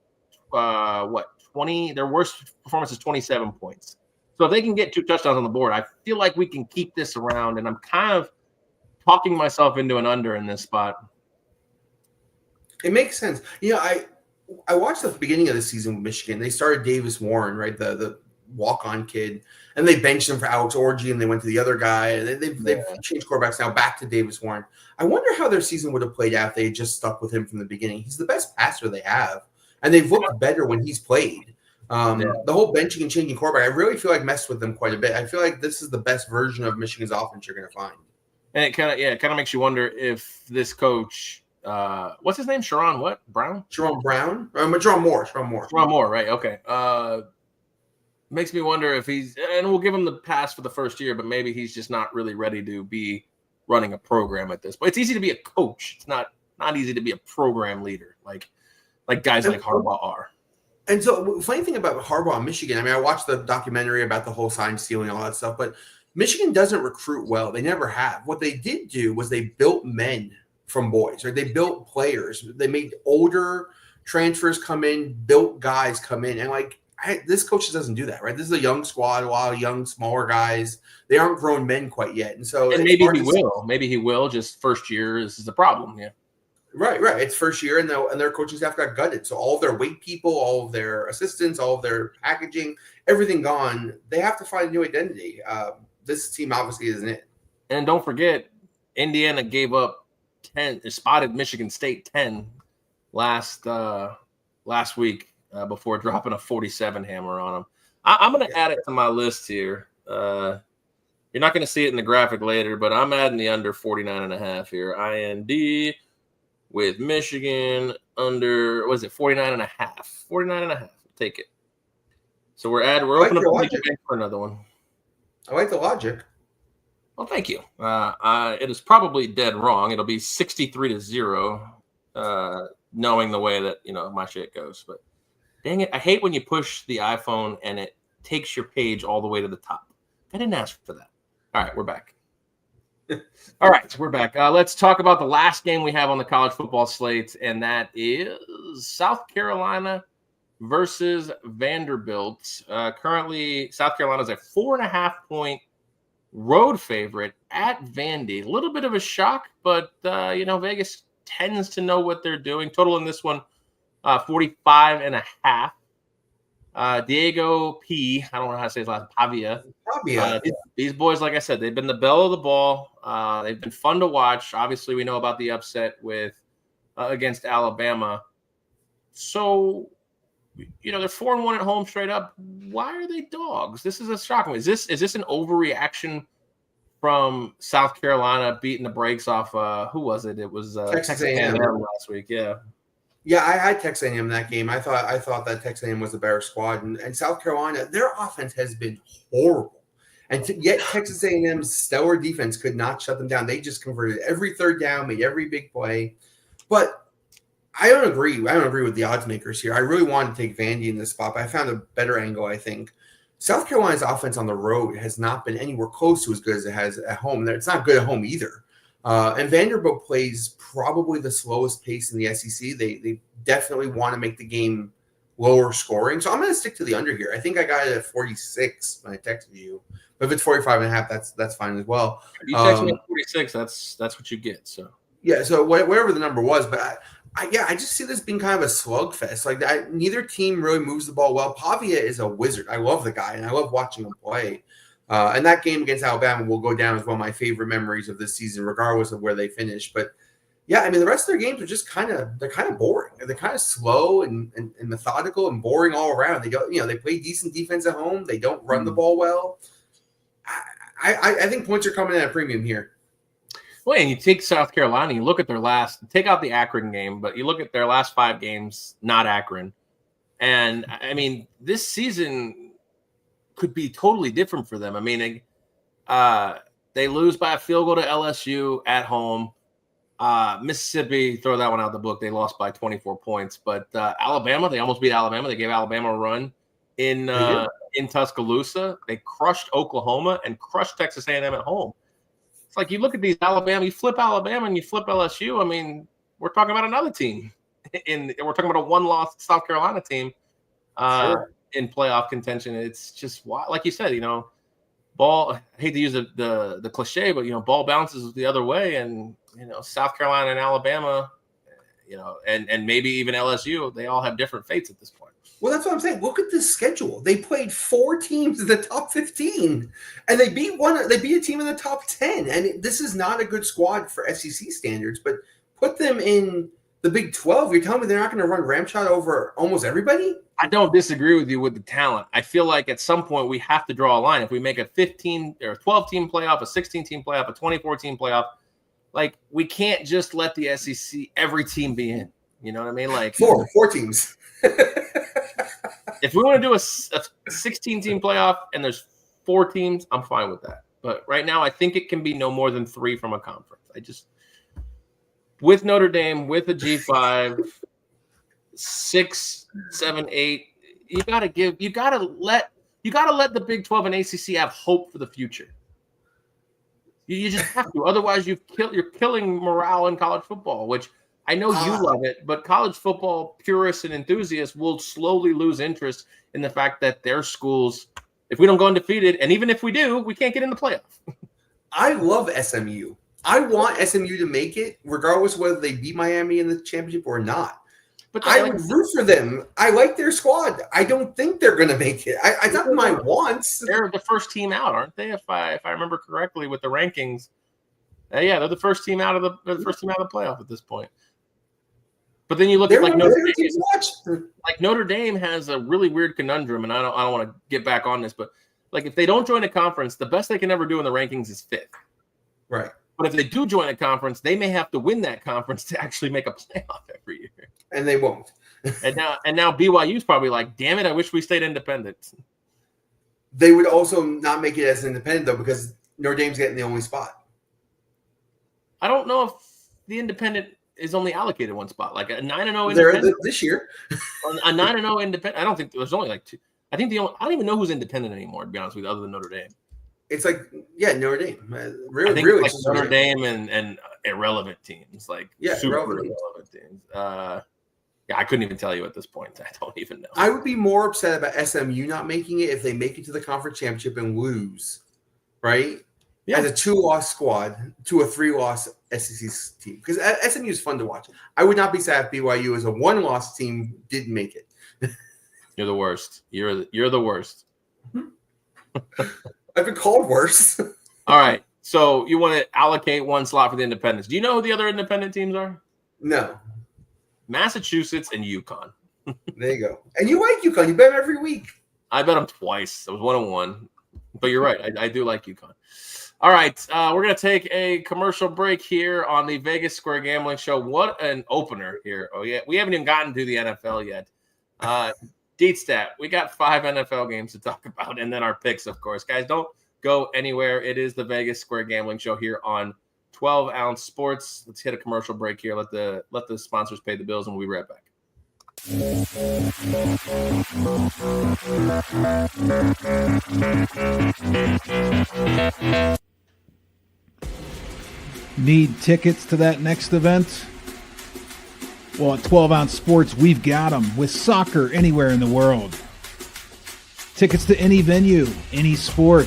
20. Their worst performance is 27 points. So if they can get 2 touchdowns on the board, I feel like we can keep this around. And I'm kind of talking myself into an under in this spot. It makes sense. I watched the beginning of the season with Michigan. They started Davis Warren, right, the walk-on kid, and they benched him for Alex Orji, and they went to the other guy. They've changed quarterbacks now back to Davis Warren. I wonder how their season would have played out if they had just stuck with him from the beginning. He's the best passer they have, and they've looked better when he's played. The whole benching and changing quarterback, I really feel like messed with them quite a bit. I feel like this is the best version of Michigan's offense you're going to find. And it kind of makes you wonder if this coach, what's his name? Sherrod Brown? Sherrod Brown? Sherrod Moore. Sherrod Moore, right? Okay. Makes me wonder if and we'll give him the pass for the first year, but maybe he's just not really ready to be running a program at this. But it's easy to be a coach. It's not easy to be a program leader, like guys like Harbaugh are. And so, funny thing about Harbaugh and Michigan, I mean, I watched the documentary about the whole sign stealing, all that stuff, but Michigan doesn't recruit well. They never have. What they did do was they built men from boys, right? They built players. They made older transfers come in, built guys come in, and this coach doesn't do that, right? This is a young squad, a lot of young, smaller guys. They aren't grown men quite yet, and so maybe he will. Maybe he will. Just first year is the problem. Yeah. Right. It's first year, and their coaching staff got gutted. So all of their weight people, all of their assistants, all of their packaging, everything gone. They have to find a new identity. This team obviously isn't it. And don't forget, Indiana gave up 10, spotted Michigan State 10 last week before dropping a 47 hammer on them. I'm going to add it to my list here. You're not going to see it in the graphic later, but I'm adding the under 49.5 here. IND. With Michigan under, was it 49.5? 49.5. Take it. So we're opening up for another one. I like the logic. Well, thank you. It is probably dead wrong. It'll be 63-0, knowing the way that my shit goes. But dang it, I hate when you push the iPhone and it takes your page all the way to the top. I didn't ask for that. All right, we're back. All right, we're back. Let's talk about the last game we have on the college football slate, and that is South Carolina versus Vanderbilt. Currently, South Carolina is a 4.5-point road favorite at Vandy. A little bit of a shock, but Vegas tends to know what they're doing. Total in this one, 45.5. Diego P. I don't know how to say his last. Pavia. These boys, like I said, they've been the belle of the ball. They've been fun to watch. Obviously, we know about the upset with against Alabama. So, they're 4-1 at home straight up. Why are they dogs? This is a shocking. Is this an overreaction from South Carolina beating the brakes off? Who was it? It was Texas A&M last week. Yeah. Yeah, I had Texas A&M in that game. I thought that Texas A&M was a better squad, and South Carolina, their offense has been horrible, and yet Texas A&M's stellar defense could not shut them down. They just converted every third down, made every big play. But I don't agree. I don't agree with the odds makers here. I really wanted to take Vandy in this spot, but I found a better angle. I think South Carolina's offense on the road has not been anywhere close to as good as it has at home. It's not good at home either. And Vanderbilt plays probably the slowest pace in the SEC. They definitely want to make the game lower scoring. So I'm going to stick to the under here. I think I got it at 46 when I texted you. But if it's 45.5, that's fine as well. If you text me at 46, that's what you get. So yeah, so whatever the number was, but I just see this being kind of a slugfest. Like neither team really moves the ball well. Pavia is a wizard. I love the guy, and I love watching him play. And that game against Alabama will go down as one of my favorite memories of this season, regardless of where they finish. But yeah, I mean, the rest of their games are just kind of boring. They're kind of slow and methodical and boring all around. They don't, they play decent defense at home. They don't run the ball well. I think points are coming at a premium here. Well, and you take South Carolina, you look at their take out the Akron game, but you look at their last 5 games, not Akron. And I mean, this season could be totally different for them. I mean, they lose by a field goal to LSU at home. Mississippi, throw that one out the book. They lost by 24 points. But Alabama, they almost beat Alabama. They gave Alabama a run in Tuscaloosa. They crushed Oklahoma and crushed Texas A&M at home. It's like you look at these Alabama, you flip Alabama and you flip LSU. I mean, we're talking about another team. We're talking about a one-loss South Carolina team in playoff contention. It's just like you said, ball. I hate to use the cliche, but ball bounces the other way, and South Carolina and Alabama, and maybe even LSU, they all have different fates at this point. Well, that's what I'm saying. Look at this schedule. They played 4 teams in the top 15, and they beat a team in the top 10. And this is not a good squad for SEC standards, but put them in the Big 12. You're telling me they're not going to run ramshot over almost everybody? I don't disagree with you with the talent. I feel like at some point we have to draw a line. If we make a 15 or 12 team playoff, a 16 team playoff, a 24 team playoff, like we can't just let the SEC every team be in. You know what I mean? Like four teams. If we want to do a 16 team playoff and there's 4 teams, I'm fine with that. But right now, I think it can be no more than 3 from a conference. With Notre Dame, with a G5, 6, 7, 8, you gotta let the Big 12 and ACC have hope for the future. You just have to. Otherwise, you're killing morale in college football, which I know you love it, but college football purists and enthusiasts will slowly lose interest in the fact that their schools, if we don't go undefeated, and even if we do, we can't get in the playoff. I love SMU. I want SMU to make it, regardless of whether they beat Miami in the championship or not. But I would root for them. I like their squad. I don't think they're going to make it. I not my wants. They're the first team out, aren't they? If I remember correctly with the rankings, yeah, they're the first team out of the playoff at this point. But then you look at Notre Dame has a really weird conundrum, and I don't want to get back on this, but like if they don't join a conference, the best they can ever do in the rankings is 5th. Right. But if they do join a conference, they may have to win that conference to actually make a playoff every year. And they won't. and now BYU's probably like, damn it, I wish we stayed independent. They would also not make it as independent though, because Notre Dame's getting the only spot. I don't know if the independent is only allocated one spot, like a 9-0 independent this year. A 9-0 independent. I don't think there's only like 2. I think I don't even know who's independent anymore, to be honest with you, other than Notre Dame. It's like, Notre Dame. I think really like Notre Dame and irrelevant teams, like super irrelevant teams. I couldn't even tell you at this point. I don't even know. I would be more upset about SMU not making it if they make it to the conference championship and lose, right? Yeah. As a 2-loss squad to a 3-loss SEC team. Because SMU is fun to watch. I would not be sad if BYU as a 1-loss team didn't make it. You're the worst. You're the worst. I've been called worse. All right. So you want to allocate one slot for the independents. Do you know who the other independent teams are? No. Massachusetts and UConn. There you go. And you like UConn. You bet them every week. I bet them twice. It was 1-1. But you're right. I do like UConn. All right, we're going to take a commercial break here on the Vegas Square Gambling Show. What an opener here. Oh, yeah. We haven't even gotten to the NFL yet. Deetstat, we got 5 NFL games to talk about, and then our picks, of course. Guys, don't go anywhere. It is the Vegas Square Gambling Show here on 12 Ounce Sports. Let's hit a commercial break here. Let the sponsors pay the bills, and we'll be right back. Need tickets to that next event? Well, at 12 Ounce Sports, we've got them with soccer anywhere in the world. Tickets to any venue, any sport.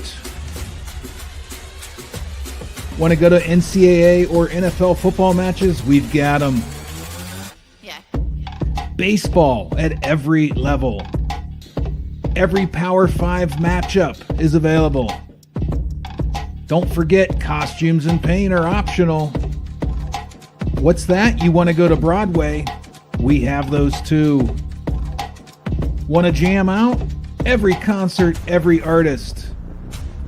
Want to go to NCAA or NFL football matches? We've got them. Yeah. Baseball at every level. Every Power 5 matchup is available. Don't forget, costumes and paint are optional. What's that? You want to go to Broadway? We have those too. Want to jam out? Every concert, every artist.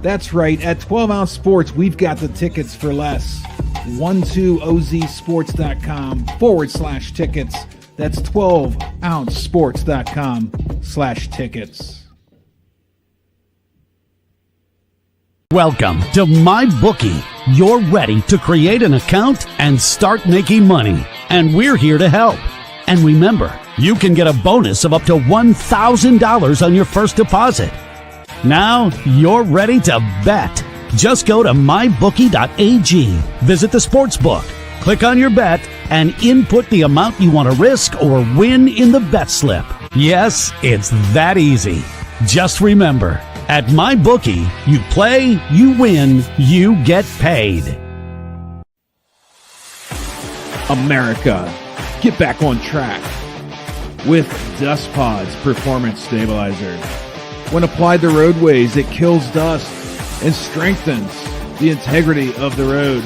That's right, at 12 Ounce Sports, we've got the tickets for less. 12ozsports.com/tickets. That's 12ouncesports.com/tickets. Welcome to MyBookie. You're ready to create an account and start making money. And we're here to help. And remember, you can get a bonus of up to $1,000 on your first deposit. Now you're ready to bet. Just go to mybookie.ag, visit the sportsbook, click on your bet, and input the amount you want to risk or win in the bet slip. Yes, it's that easy. Just remember, at MyBookie, you play, you win, you get paid. America, get back on track with Dust Pods Performance Stabilizer. When applied to roadways, it kills dust and strengthens the integrity of the road.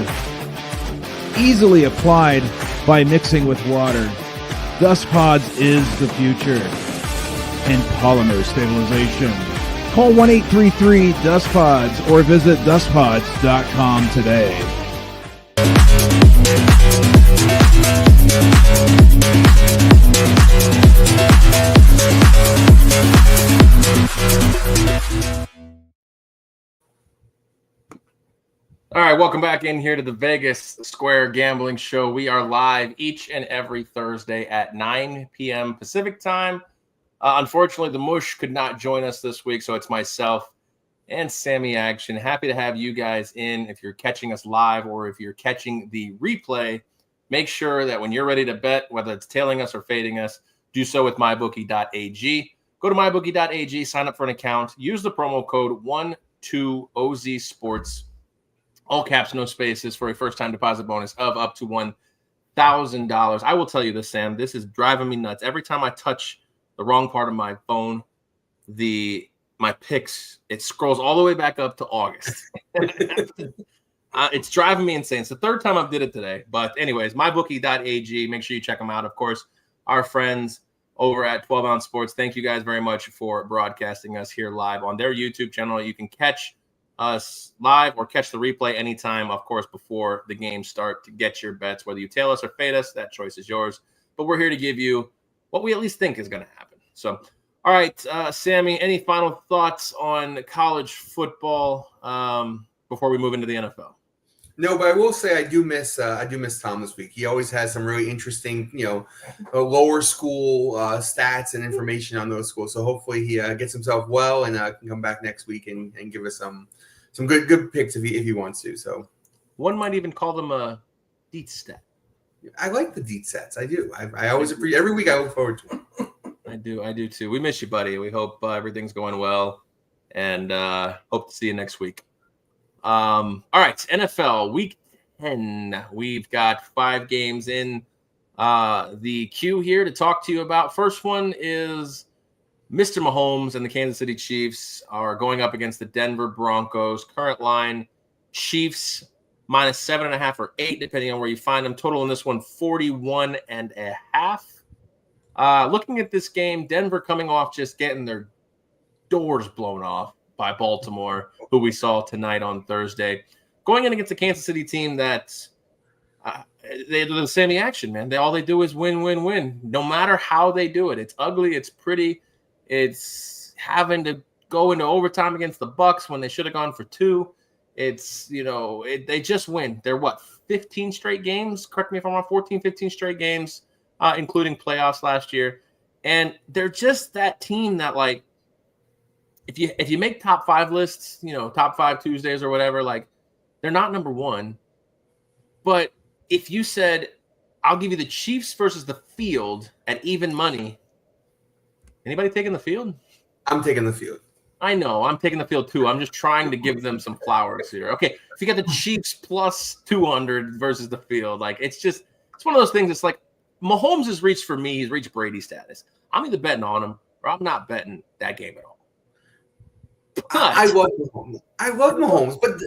Easily applied by mixing with water. Dust Pods is the future in polymer stabilization. Call 1-833-DUST-PODS or visit dustpods.com today. All right, welcome back in here to the Vegas Square Gambling Show. We are live each and every Thursday at 9 p.m. Pacific time. Unfortunately, the Mush could not join us this week, so it's myself and Sammy Action. Happy to have you guys in. If you're catching us live or if you're catching the replay, make sure that when you're ready to bet, whether it's tailing us or fading us, do so with mybookie.ag. Go to mybookie.ag, sign up for an account, use the promo code 12OZSports, all caps, no spaces, for a first-time deposit bonus of up to $1,000. I will tell you this, Sam, this is driving me nuts. Every time I touch the wrong part of my phone, my picks, it scrolls all the way back up to August. It's driving me insane. It's the third time I've did it today. But anyways, mybookie.ag, make sure you check them out. Of course, our friends over at 12 Ounce Sports, thank you guys very much for broadcasting us here live on their YouTube channel. You can catch us live or catch the replay anytime, of course, before the games start to get your bets. Whether you tail us or fade us, that choice is yours. But we're here to give you what we at least think is going to happen. So, all right, Sammy, any final thoughts on college football before we move into the NFL? No, but I will say I do miss Tom this week. He always has some really interesting, lower school stats and information on those schools. So hopefully he gets himself well and can come back next week and give us some good picks if he wants to. So one might even call them a deet stat. I like the deet stats. I do. I always appreciate every week. I look forward to them. I do too. We miss you, buddy. We hope everything's going well, and hope to see you next week. All right, NFL Week 10. We've got 5 games in the queue here to talk to you about. First one is Mr. Mahomes and the Kansas City Chiefs are going up against the Denver Broncos. Current line, Chiefs minus 7.5 or 8, depending on where you find them. Total in this one, 41.5. Looking at this game, Denver coming off just getting their doors blown off by Baltimore, who we saw tonight on Thursday. going in against a Kansas City team that's they do the same action, man. All they do is win, win, win. No matter how they do it, it's ugly, it's pretty, it's having to go into overtime against the Bucks when they should have gone for 2. It's, they just win. They're 15 straight games? Correct me if I'm wrong, 14, 15 straight games, including playoffs last year. And they're just that team that, like, if you make top 5 lists, top 5 Tuesdays or whatever, like, they're not number 1. But if you said, I'll give you the Chiefs versus the field at even money, anybody taking the field? I'm taking the field. I know. I'm taking the field too. I'm just trying to give them some flowers here. Okay. If you got the Chiefs plus 200 versus the field, like, it's one of those things. It's like Mahomes has reached, for me, he's reached Brady status. I'm either betting on him or I'm not betting that game at all. But I love Mahomes. But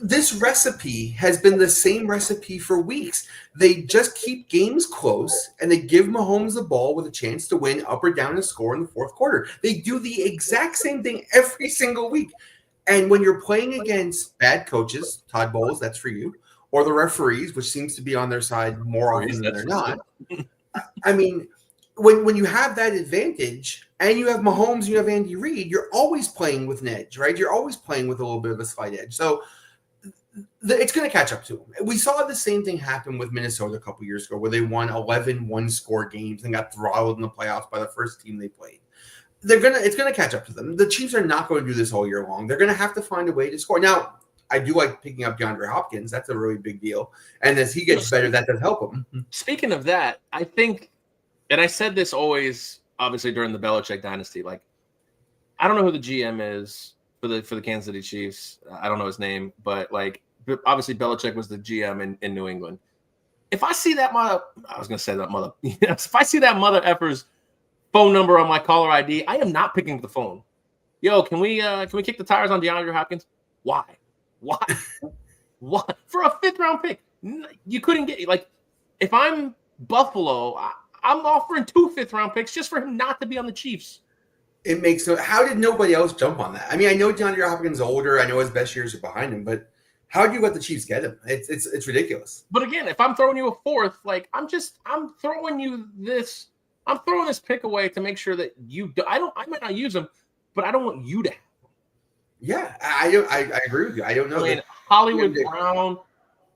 this recipe has been the same recipe for weeks. They just keep games close, and they give Mahomes the ball with a chance to win up or down a score in the fourth quarter. They do the exact same thing every single week. And when you're playing against bad coaches, Todd Bowles, that's for you, or the referees, which seems to be on their side more often than they're not. I mean, when you have that advantage and you have Mahomes and you have Andy Reid, you're always playing with an edge, right? You're always playing with a little bit of a slight edge. So it's going to catch up to them. We saw the same thing happen with Minnesota a couple years ago, where they won 11 one-score games and got throttled in the playoffs by the first team they played. It's going to catch up to them. The Chiefs are not going to do this all year long. They're going to have to find a way to score. Now, I do like picking up DeAndre Hopkins. That's a really big deal. And as he gets better, that does help him. Speaking of that, I think, and I said this always, obviously, during the Belichick dynasty, like, I don't know who the GM is for the Kansas City Chiefs. I don't know his name, but, like, obviously Belichick was the GM in New England. If I see that if I see that mother effer's phone number on my caller ID, I am not picking up the phone. Yo, can we kick the tires on DeAndre Hopkins? Why? What? For a 5th round pick? You couldn't get, like, if I'm Buffalo, I'm offering 2 5th round picks just for him not to be on the Chiefs. It makes no. How did nobody else jump on that? I mean, I know DeAndre Hopkins is older. I know his best years are behind him, but how do you let the Chiefs get him? It's ridiculous. But again, if I'm throwing you a 4th, like, I'm throwing this pick away to make sure that I might not use them, but I don't want you to have them. Yeah, I agree with you. I don't know. I mean, Hollywood Brown,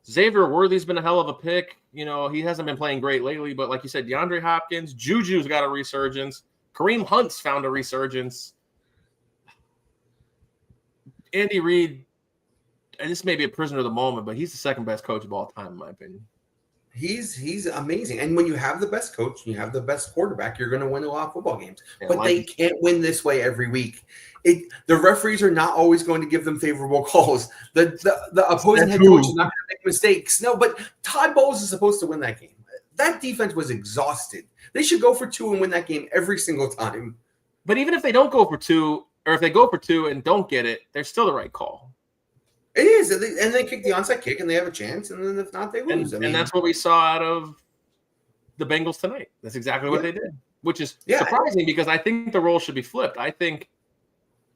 Xavier Worthy's been a hell of a pick. He hasn't been playing great lately, but like you said, DeAndre Hopkins, Juju's got a resurgence. Kareem Hunt's found a resurgence. Andy Reid, and this may be a prisoner of the moment, but he's the 2nd best coach of all time, in my opinion. He's amazing. And when you have the best coach and you have the best quarterback, you're going to win a lot of football games. Yeah, but they can't win this way every week. The referees are not always going to give them favorable calls. The opposing head coach is not going to make mistakes. No, but Todd Bowles is supposed to win that game. That defense was exhausted. They should go for 2 and win that game every single time. But even if they don't go for 2, or if they go for 2 and don't get it, they're still the right call. It is, and they kick the onside kick, and they have a chance, and then if not, they lose. And that's what we saw out of the Bengals tonight. That's exactly what they did, which is surprising because I think the role should be flipped. I think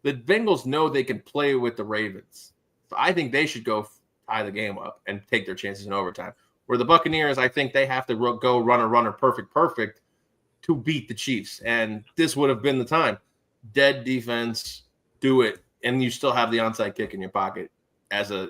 the Bengals know they can play with the Ravens. So I think they should go tie the game up and take their chances in overtime. Where the Buccaneers, I think they have to go runner, perfect to beat the Chiefs. And this would have been the time. Dead defense, do it, and you still have the onside kick in your pocket as a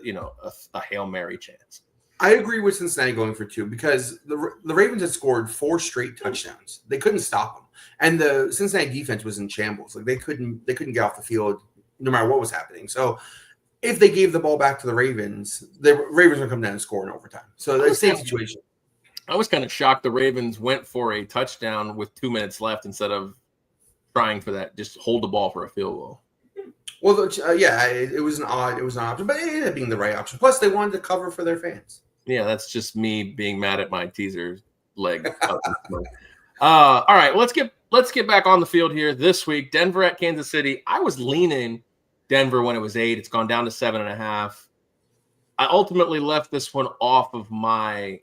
Hail Mary chance. I agree with Cincinnati going for 2 because the Ravens had scored 4 straight touchdowns. They couldn't stop them, and the Cincinnati defense was in shambles. Like they couldn't get off the field no matter what was happening. So if they gave the ball back to the Ravens would come down and score in overtime. So the same situation. I was kind of shocked the Ravens went for a touchdown with 2 minutes left instead of trying for that, just hold the ball for a field goal. Well, it was an option, but it ended up being the right option. Plus, they wanted to cover for their fans. Yeah, that's just me being mad at my teaser leg. All right, let's get back on the field here this week. Denver at Kansas City. I was leaning Denver when it was 8. It's gone down to 7.5. I ultimately left this one off of my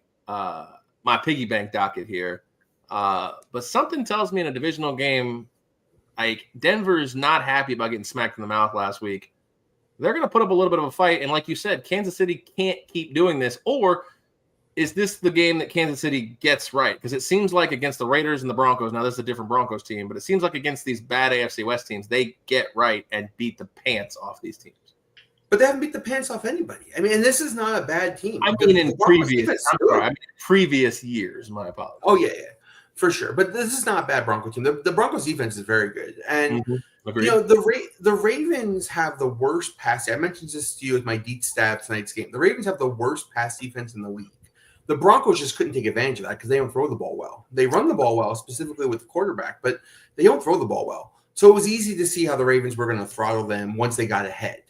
my piggy bank docket here, but something tells me in a divisional game, like Denver is not happy about getting smacked in the mouth last week, they're going to put up a little bit of a fight. And like you said, Kansas City can't keep doing this. Or is this the game that Kansas City gets right? Because it seems like against the Raiders and the Broncos, now this is a different Broncos team, but it seems like against these bad AFC West teams, they get right and beat the pants off these teams. But they haven't beat the pants off anybody. I mean, and this is not a bad team. I mean, in previous years, my apologies. Oh, yeah, for sure. But this is not a bad Bronco team. The Broncos defense is very good. And, the Ravens have the worst pass. I mentioned this to you with my deep stats tonight's game. The Ravens have the worst pass defense in the league. The Broncos just couldn't take advantage of that because they don't throw the ball well. They run the ball well, specifically with the quarterback, but they don't throw the ball well. So it was easy to see how the Ravens were going to throttle them once they got ahead.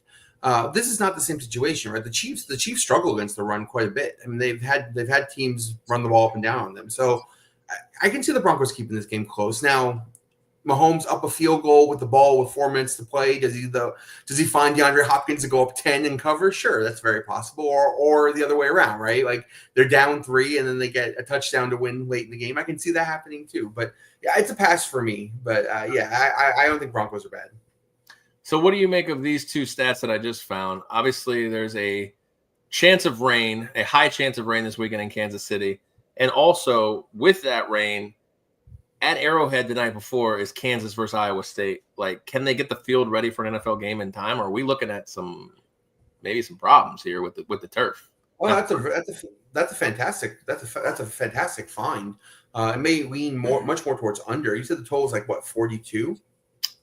This is not the same situation, right? The Chiefs struggle against the run quite a bit. I mean, they've had teams run the ball up and down on them. So I can see the Broncos keeping this game close. Now, Mahomes up a field goal with the ball with 4 minutes to play. Does he find DeAndre Hopkins to go up 10 and cover? Sure, that's very possible. Or the other way around, right? Like they're down 3 and then they get a touchdown to win late in the game. I can see that happening too. But yeah, it's a pass for me. But I don't think Broncos are bad. So what do you make of these two stats that I just found? Obviously, there's a chance of rain, a high chance of rain this weekend in Kansas City. And also with that rain, at Arrowhead the night before is Kansas versus Iowa State. Like, can they get the field ready for an NFL game in time? Or are we looking at maybe some problems here with the turf? Well, that's a fantastic find. It may lean much more towards under. You said the total is like what, 42?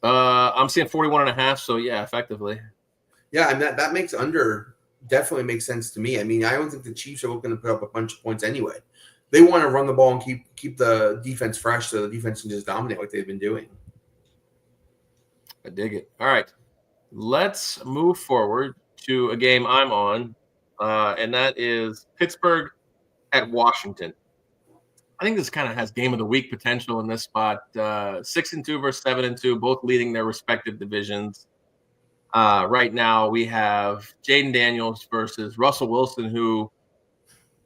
I'm seeing 41.5. So yeah, effectively. Yeah, and that makes under definitely makes sense to me. I mean, I don't think the Chiefs are looking to put up a bunch of points anyway. They want to run the ball and keep the defense fresh so the defense can just dominate like they've been doing. I dig it. All right. Let's move forward to a game I'm on, and that is Pittsburgh at Washington. I think this kind of has game of the week potential in this spot. 6-2 versus 7-2, both leading their respective divisions. Right now we have Jaden Daniels versus Russell Wilson, who,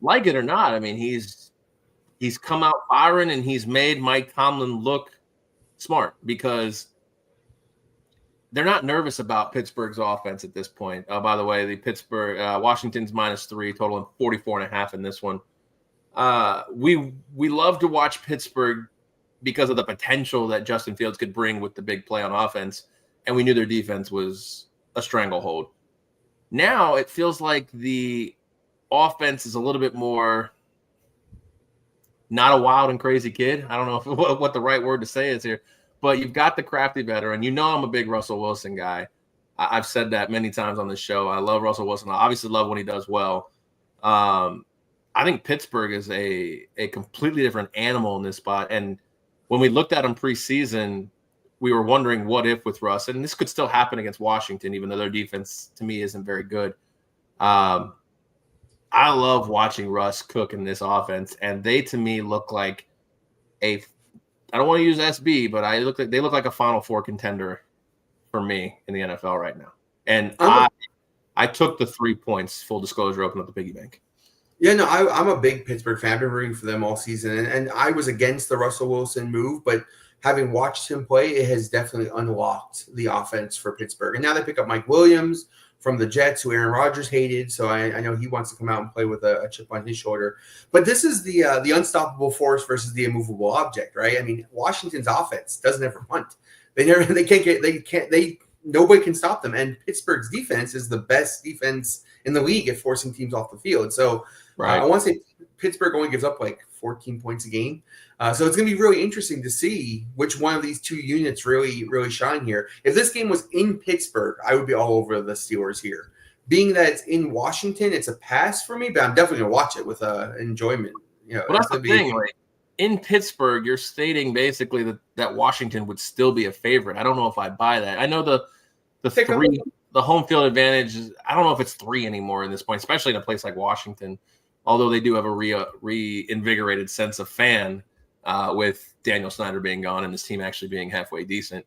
like it or not, I mean, he's come out firing and he's made Mike Tomlin look smart because they're not nervous about Pittsburgh's offense at this point. By the way, Washington's -3, totaling 44.5 in this one. We love to watch Pittsburgh because of the potential that Justin Fields could bring with the big play on offense, and we knew their defense was a stranglehold. Now it feels like the offense is a little bit more not a wild and crazy kid. I don't know what the right word to say is here, but you've got the crafty veteran. You know I'm a big Russell Wilson guy. I've said that many times on this show. I love Russell Wilson. I obviously love when he does well. I think Pittsburgh is a completely different animal in this spot. And when we looked at him preseason, we were wondering what if with Russ. And this could still happen against Washington, even though their defense, to me, isn't very good. I love watching Russ cook in this offense. And they, to me, look like I don't want to use SB, but they look like a Final Four contender for me in the NFL right now. And I took the 3 points, full disclosure, open up the piggy bank. Yeah, no, I'm a big Pittsburgh fan. I've been rooting for them all season. And I was against the Russell Wilson move, but having watched him play, it has definitely unlocked the offense for Pittsburgh. And now they pick up Mike Williams from the Jets, who Aaron Rodgers hated. So I know he wants to come out and play with a chip on his shoulder. But this is the unstoppable force versus the immovable object, right? I mean, Washington's offense doesn't ever punt. Nobody can stop them. And Pittsburgh's defense is the best defense in the league at forcing teams off the field. So right. I want to say Pittsburgh only gives up like 14 points a game. So it's going to be really interesting to see which one of these two units really, really shine here. If this game was in Pittsburgh, I would be all over the Steelers here. Being that it's in Washington, it's a pass for me, but I'm definitely going to watch it with enjoyment. You know, well, that's the thing. Like, in Pittsburgh, you're stating basically that Washington would still be a favorite. I don't know if I buy that. I know the home field advantage is, I don't know if it's 3 anymore at this point, especially in a place like Washington, although they do have a reinvigorated sense of fan with Daniel Snyder being gone and this team actually being halfway decent.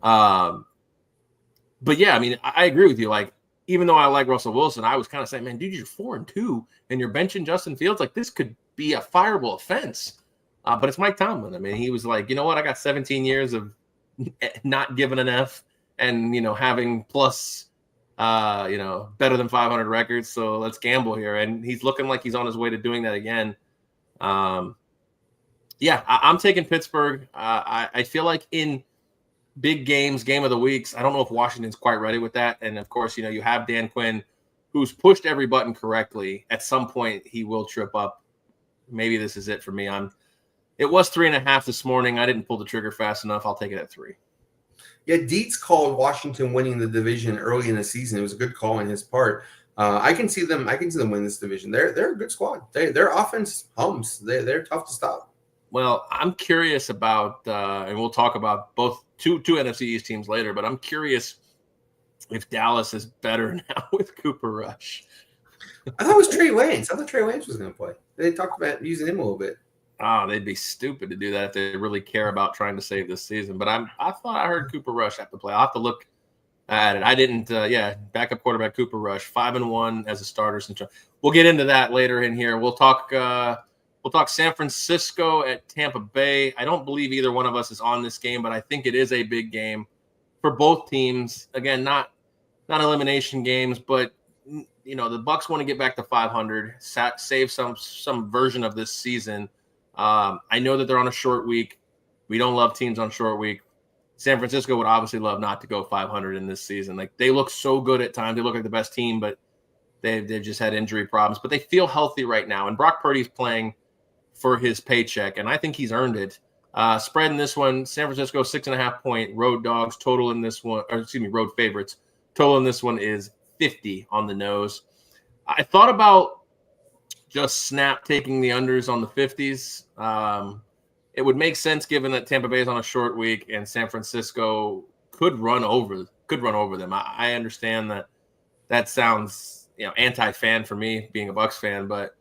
But yeah, I mean, I agree with you. Like, even though I like Russell Wilson, I was kind of saying, man, dude, you're 4-2 and you're benching Justin Fields. Like, this could be a fireable offense. But it's Mike Tomlin. I mean, he was like, you know what? I got 17 years of not giving an F and, you know, having plus better than 500 records. So let's gamble here. And he's looking like he's on his way to doing that again. I'm taking Pittsburgh. I feel like in big games, game of the weeks, I don't know if Washington's quite ready with that. And of course, you have Dan Quinn, who's pushed every button correctly. At some point, he will trip up. Maybe this is it for me. It was 3.5 this morning. I didn't pull the trigger fast enough. I'll take it at 3. Yeah, Dietz called Washington winning the division early in the season. It was a good call on his part. I can see them win this division. They're a good squad. Their offense hums. They're tough to stop. Well, I'm curious about, and we'll talk about both two NFC East teams later, but I'm curious if Dallas is better now with Cooper Rush. I thought it was Trey Lance. I thought Trey Lance was going to play. They talked about using him a little bit. Oh, they'd be stupid to do that if they really care about trying to save this season. But I thought I heard Cooper Rush have to play. I'll have to look at it. I didn't. Backup quarterback Cooper Rush, 5-1 as a starter. We'll get into that later in here. We'll talk San Francisco at Tampa Bay. I don't believe either one of us is on this game, but I think it is a big game for both teams. Again, not elimination games, but the Bucks want to get back to 500, save some version of this season. I know that they're on a short week. We don't love teams on short week. San Francisco would obviously love not to go 500 in this season. Like, they look so good at times. They look like the best team, but they've just had injury problems. But they feel healthy right now. And Brock Purdy's playing for his paycheck, and I think he's earned it. Spread in this one, San Francisco 6.5-point road dogs total in this one, road favorites. Total in this one is 50 on the nose. I thought about just snap taking the unders on the 50s. It would make sense given that Tampa Bay is on a short week and San Francisco could run over them. I understand that sounds anti-fan for me being a Bucs fan, but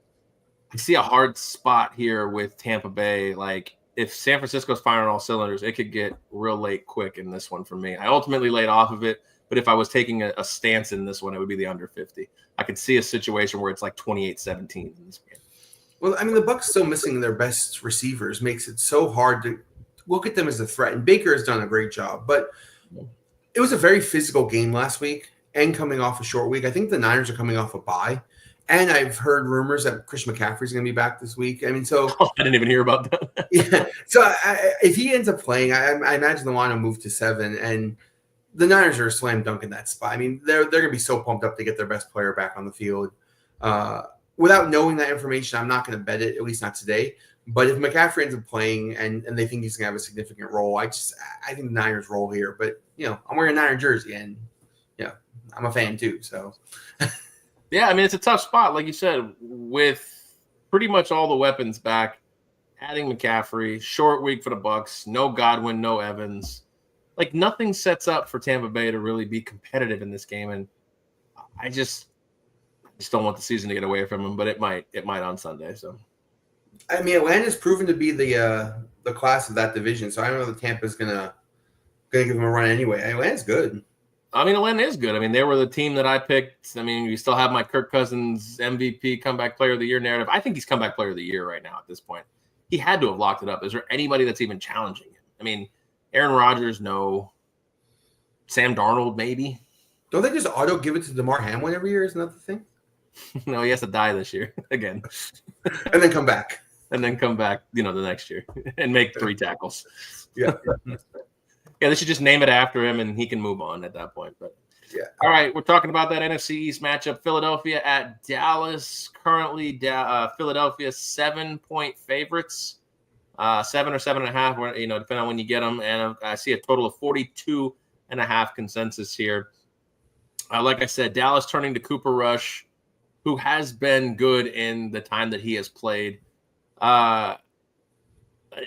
I see a hard spot here with Tampa Bay. Like, if San Francisco's firing all cylinders, it could get real late quick in this one for me. I ultimately laid off of it, but if I was taking a stance in this one, it would be the under 50. I could see a situation where it's like 28-17 in this game. Well, I mean, the Bucs still missing their best receivers makes it so hard to look at them as a threat. And Baker has done a great job, but it was a very physical game last week and coming off a short week. I think the Niners are coming off a bye. And I've heard rumors that Chris McCaffrey is going to be back this week. I mean, I didn't even hear about that. Yeah. So if he ends up playing, I imagine the line will move to 7, and the Niners are a slam dunk in that spot. I mean, they're going to be so pumped up to get their best player back on the field. Without knowing that information, I'm not going to bet it, at least not today. But if McCaffrey ends up playing and they think he's going to have a significant role, I think the Niners roll here. But I'm wearing a Niner jersey, and I'm a fan too. So. Yeah, I mean, it's a tough spot, like you said, with pretty much all the weapons back. Adding McCaffrey, short week for the Bucs, no Godwin, no Evans. Like, nothing sets up for Tampa Bay to really be competitive in this game, and I just don't want the season to get away from them. But it might on Sunday. So, I mean, Atlanta's proven to be the class of that division, so I don't know that Tampa's gonna give them a run anyway. Atlanta's good. I mean, Atlanta is good. I mean, they were the team that I picked. I mean, you still have my Kirk Cousins MVP comeback player of the year narrative. I think he's comeback player of the year right now at this point. He had to have locked it up. Is there anybody that's even challenging him? I mean, Aaron Rodgers, no. Sam Darnold, maybe. Don't they just auto give it to DeMar Hamlin every year? Isn't that the thing? No, he has to die this year again. And then come back. And then come back, the next year and make 3 tackles. Yeah. Yeah, they should just name it after him, and he can move on at that point. But yeah. All right, we're talking about that NFC East matchup. Philadelphia at Dallas. Currently, Philadelphia 7-point favorites, 7 or 7.5. Depending on when you get them. And I see a total of 42.5 consensus here. Like I said, Dallas turning to Cooper Rush, who has been good in the time that he has played.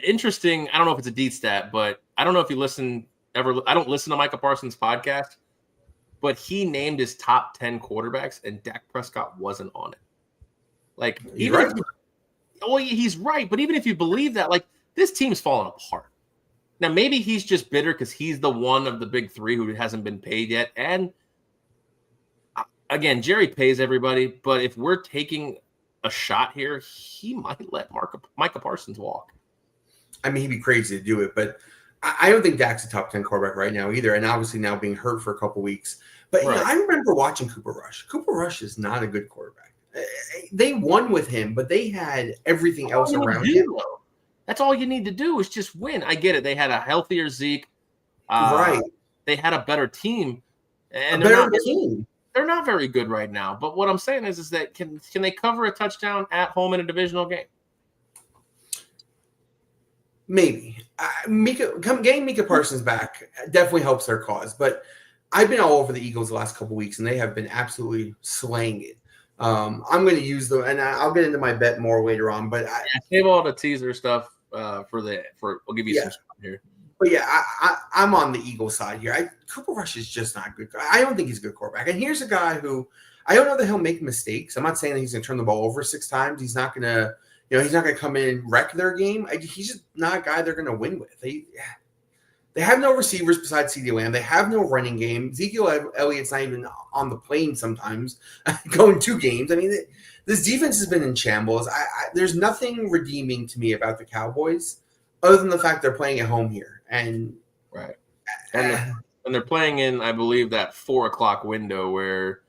Interesting. I don't know if it's a deep stat, but I don't know if you listen ever. I don't listen to Micah Parsons' podcast, but he named his top 10 quarterbacks, and Dak Prescott wasn't on it. Like, he's right. He's right. But even if you believe that, like, this team's falling apart. Now, maybe he's just bitter because he's the one of the big 3 who hasn't been paid yet. And again, Jerry pays everybody, but if we're taking a shot here, he might let Micah Parsons walk. I mean, he'd be crazy to do it, but I don't think Dak's a top 10 quarterback right now either, and obviously now being hurt for a couple weeks. But Right. I remember watching Cooper Rush. Cooper Rush is not a good quarterback. They won with him, but they had everything else around him. That's all you need to do is just win. I get it. They had a healthier Zeke. Right. They had a better team. And A better team. They're not very good right now. But what I'm saying is that can they cover a touchdown at home in a divisional game? Maybe. Getting Micah Parsons back definitely helps their cause. But I've been all over the Eagles the last couple weeks, and they have been absolutely slaying it. I'm going to use them, and I'll get into my bet more later on. But save all the teaser stuff for. We'll give you some stuff here. But yeah, I'm on the Eagles side here. Cooper Rush is just not good. I don't think he's a good quarterback. And here's a guy who I don't know that he'll make mistakes. I'm not saying that he's going to turn the ball over 6 times. He's not going to, he's not going to come in and wreck their game. He's just not a guy they're going to win with. They have no receivers besides CeeDee Lamb. They have no running game. Ezekiel Elliott's not even on the plane sometimes, going 2 games. I mean, this defense has been in shambles. There's nothing redeeming to me about the Cowboys other than the fact they're playing at home here. And right. And they're playing in, I believe, that 4:00 window where,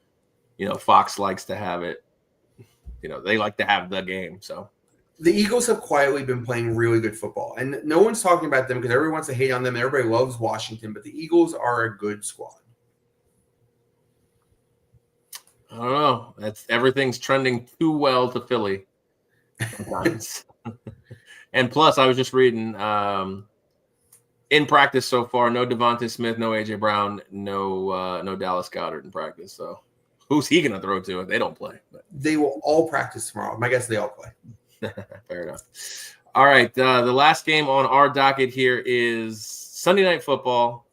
Fox likes to have it. They like to have the game. So the Eagles have quietly been playing really good football, and no one's talking about them because everyone wants to hate on them. Everybody loves Washington, but the Eagles are a good squad. I don't know. Everything's trending too well to Philly sometimes. And plus, I was just reading in practice so far, no Devontae Smith, no AJ Brown, no Dallas Goedert in practice. So who's he going to throw to if they don't play? But they will all practice tomorrow. My guess they all play. Fair enough. All right. The last game on our docket here is Sunday Night Football.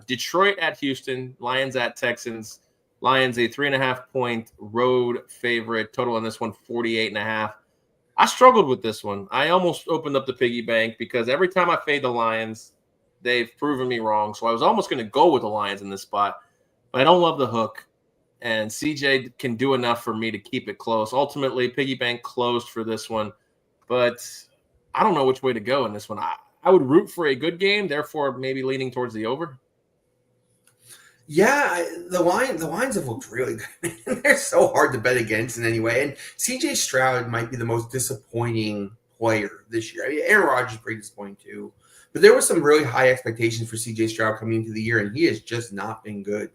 Detroit at Houston, Lions at Texans. Lions a 3.5-point road favorite. Total on this one, 48.5. I struggled with this one. I almost opened up the piggy bank because every time I fade the Lions, they've proven me wrong. So I was almost going to go with the Lions in this spot, but I don't love the hook. And CJ can do enough for me to keep it close. Ultimately, piggy bank closed for this one, but I don't know which way to go in this one. I would root for a good game, therefore maybe leaning towards the over. Yeah, the Lions have looked really good. They're so hard to bet against in any way. And CJ Stroud might be the most disappointing player this year. I mean, Aaron Rodgers is pretty disappointing too. But there was some really high expectations for CJ Stroud coming into the year, and he has just not been good.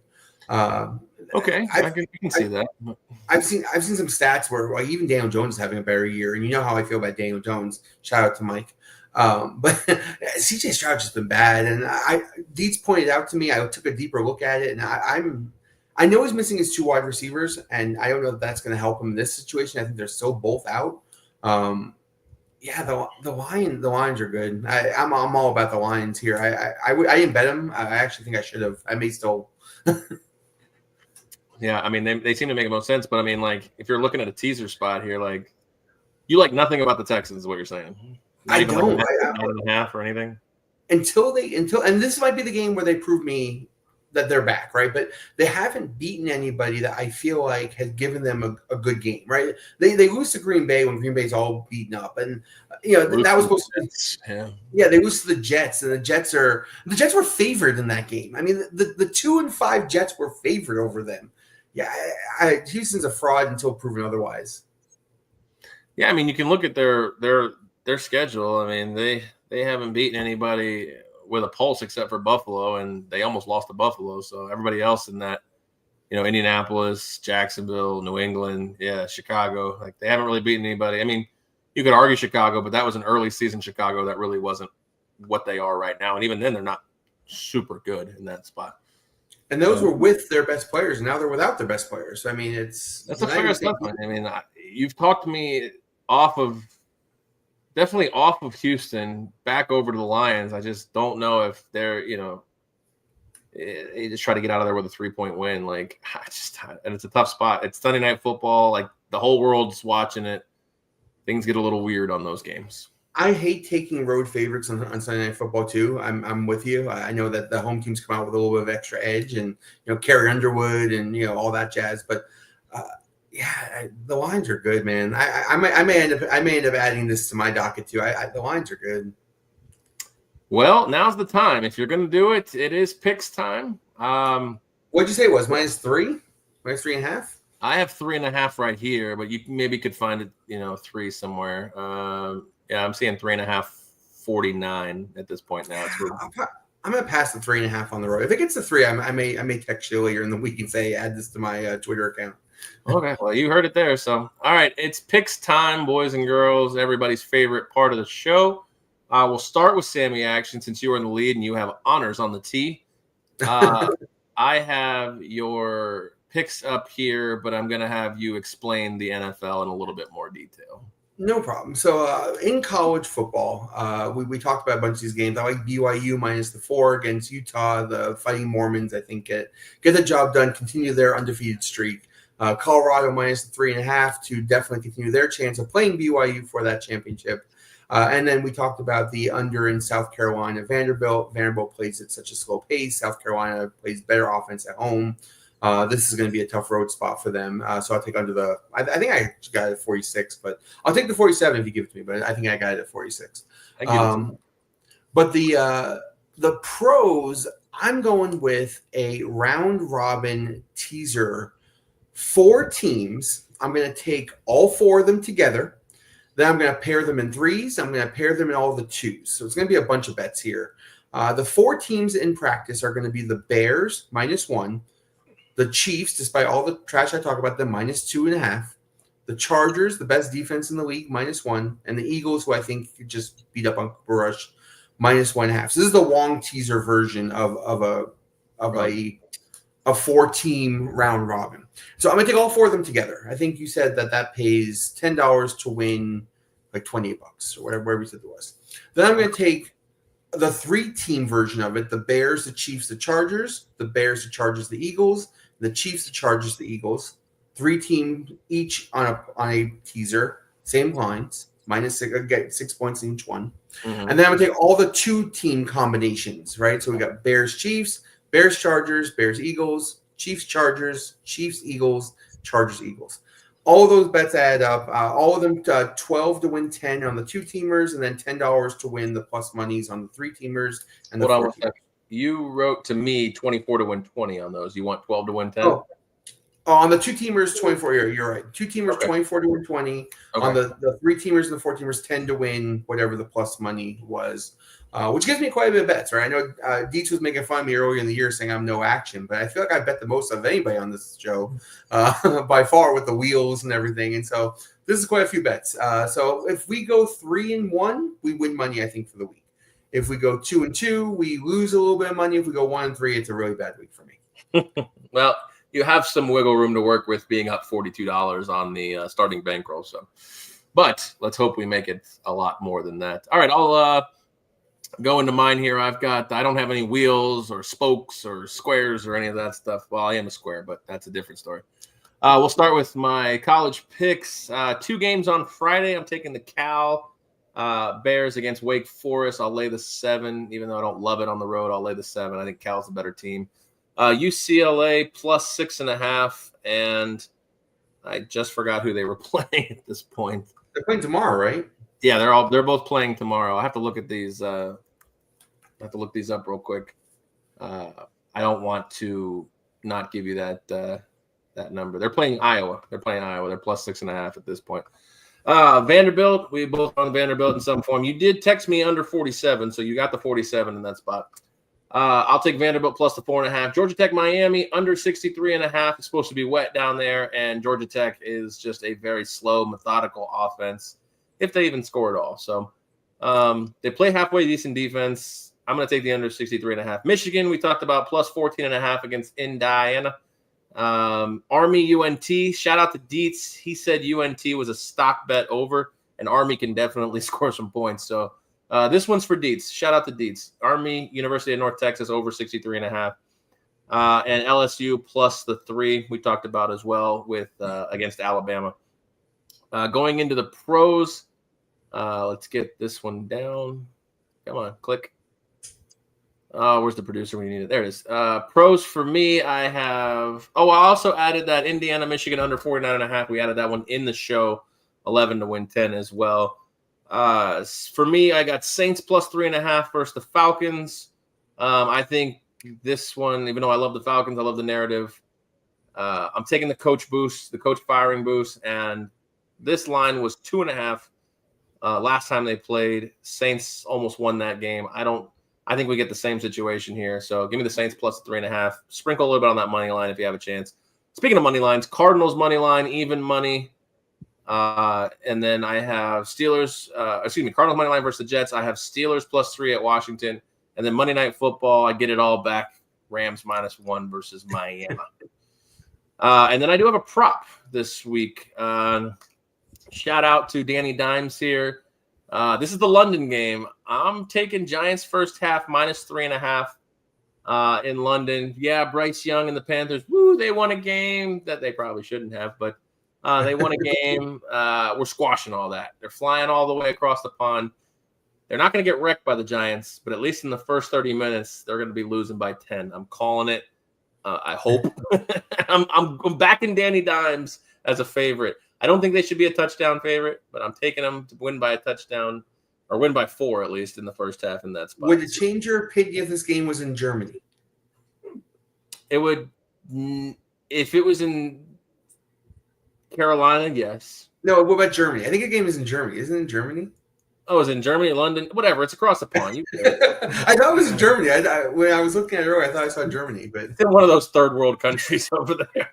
Okay, I can see that. I've seen some stats where even Daniel Jones is having a better year, and you know how I feel about Daniel Jones. Shout out to Mike. But CJ Stroud's just been bad, and Dietz pointed out to me. I took a deeper look at it, and I know he's missing his 2 wide receivers, and I don't know if that's going to help him in this situation. I think they're still both out. Yeah, the Lions are good. I'm all about the Lions here. I didn't bet them. I actually think I should have. I may still. Yeah, I mean they seem to make the most sense, but I mean, like, if you're looking at a teaser spot here, like, you like nothing about the Texans is what you're saying. Not I don't. Like a half or anything. Until and this might be the game where they prove me that they're back, right? But they haven't beaten anybody that I feel like has given them a good game, right? They lose to Green Bay when Green Bay's all beaten up, and that was supposed to be. Yeah, they lose to the Jets, and the Jets were favored in that game. I mean, the 2-5 Jets were favored over them. Yeah, Houston's a fraud until proven otherwise. Yeah, I mean, you can look at their schedule. I mean, they haven't beaten anybody with a pulse except for Buffalo, and they almost lost to Buffalo. So everybody else in that, Indianapolis, Jacksonville, New England, Chicago, like, they haven't really beaten anybody. I mean, you could argue Chicago, but that was an early season Chicago that really wasn't what they are right now. And even then, they're not super good in that spot. And those were with their best players. And now they're without their best players. So, I mean, that's a fair assessment. I mean, you've talked me definitely off of Houston back over to the Lions. I just don't know if they're, they just try to get out of there with a 3-point win. Like, and it's a tough spot. It's Sunday Night Football. Like, the whole world's watching it. Things get a little weird on those games. I hate taking road favorites on Sunday Night Football too. I'm with you. I know that the home teams come out with a little bit of extra edge, and Carrie Underwood and all that jazz. But the Lions are good, man. I may end up adding this to my docket too. The Lions are good. Well, now's the time. If you're going to do it, it is picks time. What'd you say it was? -3? -3.5? I have 3.5 right here, but you maybe could find it, 3 somewhere. Yeah, I'm seeing 3.5, 49 at this point now. I'm gonna pass the 3.5 on the road. If it gets to 3, I may text you later in the week and say add this to my Twitter account. Okay, well, you heard it there. So, all right, it's picks time, boys and girls. Everybody's favorite part of the show. We'll start with Sammy Action since you were in the lead and you have honors on the tee. I have your picks up here, but I'm going to have you explain the NFL in a little bit more detail. No problem. So in college football, we talked about a bunch of these games. I like BYU -4 against Utah. The Fighting Mormons, I think, get the job done, continue their undefeated streak. Colorado -3.5 to definitely continue their chance of playing BYU for that championship. And then we talked about the under in South Carolina, Vanderbilt. Vanderbilt plays at such a slow pace. South Carolina plays better offense at home. This is going to be a tough road spot for them. So I'll take under the – I think I got it at 46, but I'll take the 47 if you give it to me. But I think I got it at 46. But the pros, I'm going with a round-robin teaser. 4 teams. I'm going to take all 4 of them together. Then I'm going to pair them in 3s. I'm going to pair them in all the 2s. So it's going to be a bunch of bets here. The 4 teams in practice are going to be the Bears -1, the Chiefs, despite all the trash I talk about them, -2.5, the Chargers, the best defense in the league, -1, and the Eagles, who I think could just beat up on Cooper Rush, -1.5. So this is the Wong teaser version of a 4-team round robin. So I'm going to take all 4 of them together. I think you said that pays $10 to win like $28 or whatever we said it was. Then I'm going to take the 3-team version of it, the Bears, the Chiefs, the Chargers, the Bears, the Chargers, the Eagles, the Chiefs, the Chargers, the Eagles. 3 teams each on a teaser, same lines, -6, get 6 points in each one. Mm-hmm. And then I'm going to take all the 2-team combinations, right? So we got Bears, Chiefs, Bears, Chargers, Bears, Eagles, Chiefs, Chargers, Chiefs, Eagles, Chargers, Eagles. All of those bets add up. All of them 12 to win 10 on the 2-teamers, and then $10 to win the plus monies on the 3-teamers and the 4-teamers. You wrote to me 24 to win 20 on those. You want 12 to win 10? Oh, on the 2-teamers, 24. You're right. 2-teamers, okay. 24 to win 20. Okay. On the 3-teamers and the 4-teamers, 10 to win whatever the plus money was. Which gives me quite a bit of bets, right? I know Dietz was making fun of me earlier in the year saying I'm no action, but I feel like I bet the most of anybody on this show by far with the wheels and everything. And so this is quite a few bets. So if we go 3-1, we win money, I think, for the week. If we go 2-2, we lose a little bit of money. If we go 1-3, it's a really bad week for me. Well, you have some wiggle room to work with being up $42 on the starting bankroll. So, but let's hope we make it a lot more than that. All right, I'll go into mine here. I don't have any wheels or spokes or squares or any of that stuff. Well, I am a square, but that's a different story. We'll start with my college picks. 2 games on Friday. I'm taking the Cal Bears against Wake Forest. I'll lay the 7, even though I don't love it on the road. I'll lay the 7. I think Cal's a better team. UCLA plus 6.5, and I just forgot who they were playing at this point. They're playing tomorrow, right? Yeah, they're both playing tomorrow. I have to look at these. I have to look these up real quick. I don't want to not give you that number. They're playing Iowa. They're plus 6.5 at this point. Vanderbilt. We both on Vanderbilt in some form. You did text me under 47, so you got the 47 in that spot. I'll take Vanderbilt plus the 4.5. Georgia Tech, Miami under 63.5. It's supposed to be wet down there, and Georgia Tech is just a very slow, methodical offense, if they even score at all. So they play halfway decent defense. I'm going to take the under 63.5. Michigan, we talked about plus 14.5 against Indiana. Army, UNT. Shout out to Dietz. He said UNT was a stock bet over, and Army can definitely score some points. So this one's for Dietz. Shout out to Dietz. Army, University of North Texas over 63.5. And LSU plus the 3 we talked about as well with against Alabama. Going into the pros, let's get this one down. Come on, click. Where's the producer when you need it? There it is. Pros for me, I have. I also added that Indiana, Michigan under 49.5. We added that one in the show, 11 to win 10 as well. For me, I got Saints plus 3.5 versus the Falcons. I think this one, even though I love the Falcons, I love the narrative. I'm taking the coach boost, the coach firing boost, and this line was 2.5 last time they played. Saints almost won that game. I think we get the same situation here. So give me the Saints plus 3.5. Sprinkle a little bit on that money line if you have a chance. Speaking of money lines, Cardinals money line, even money. And then I have Cardinals money line versus the Jets. I have Steelers plus 3 at Washington. And then Monday Night Football, I get it all back. Rams -1 versus Miami. And then I do have a prop this week. Shout out to Danny Dimes here. This is the London game. I'm taking Giants first half -3.5 in London. Yeah, Bryce Young and the Panthers. Woo, they won a game that they probably shouldn't have, but they won a game. We're squashing all that. They're flying all the way across the pond. They're not going to get wrecked by the Giants, but at least in the first 30 minutes, they're going to be losing by 10. I'm calling it. I hope. I'm backing Danny Dimes as a favorite. I don't think they should be a touchdown favorite, but I'm taking them to win by a touchdown or win by 4 at least in the first half in that spot. Would it change your opinion if this game was in Germany? It would. If it was in Carolina, yes. No, what about Germany? I think the game is in Germany. Isn't it in Germany? Oh, it's in Germany, London, whatever. It's across the pond. I thought it was in Germany. When I was looking at it earlier, I thought I saw Germany, but it's in one of those third world countries over there.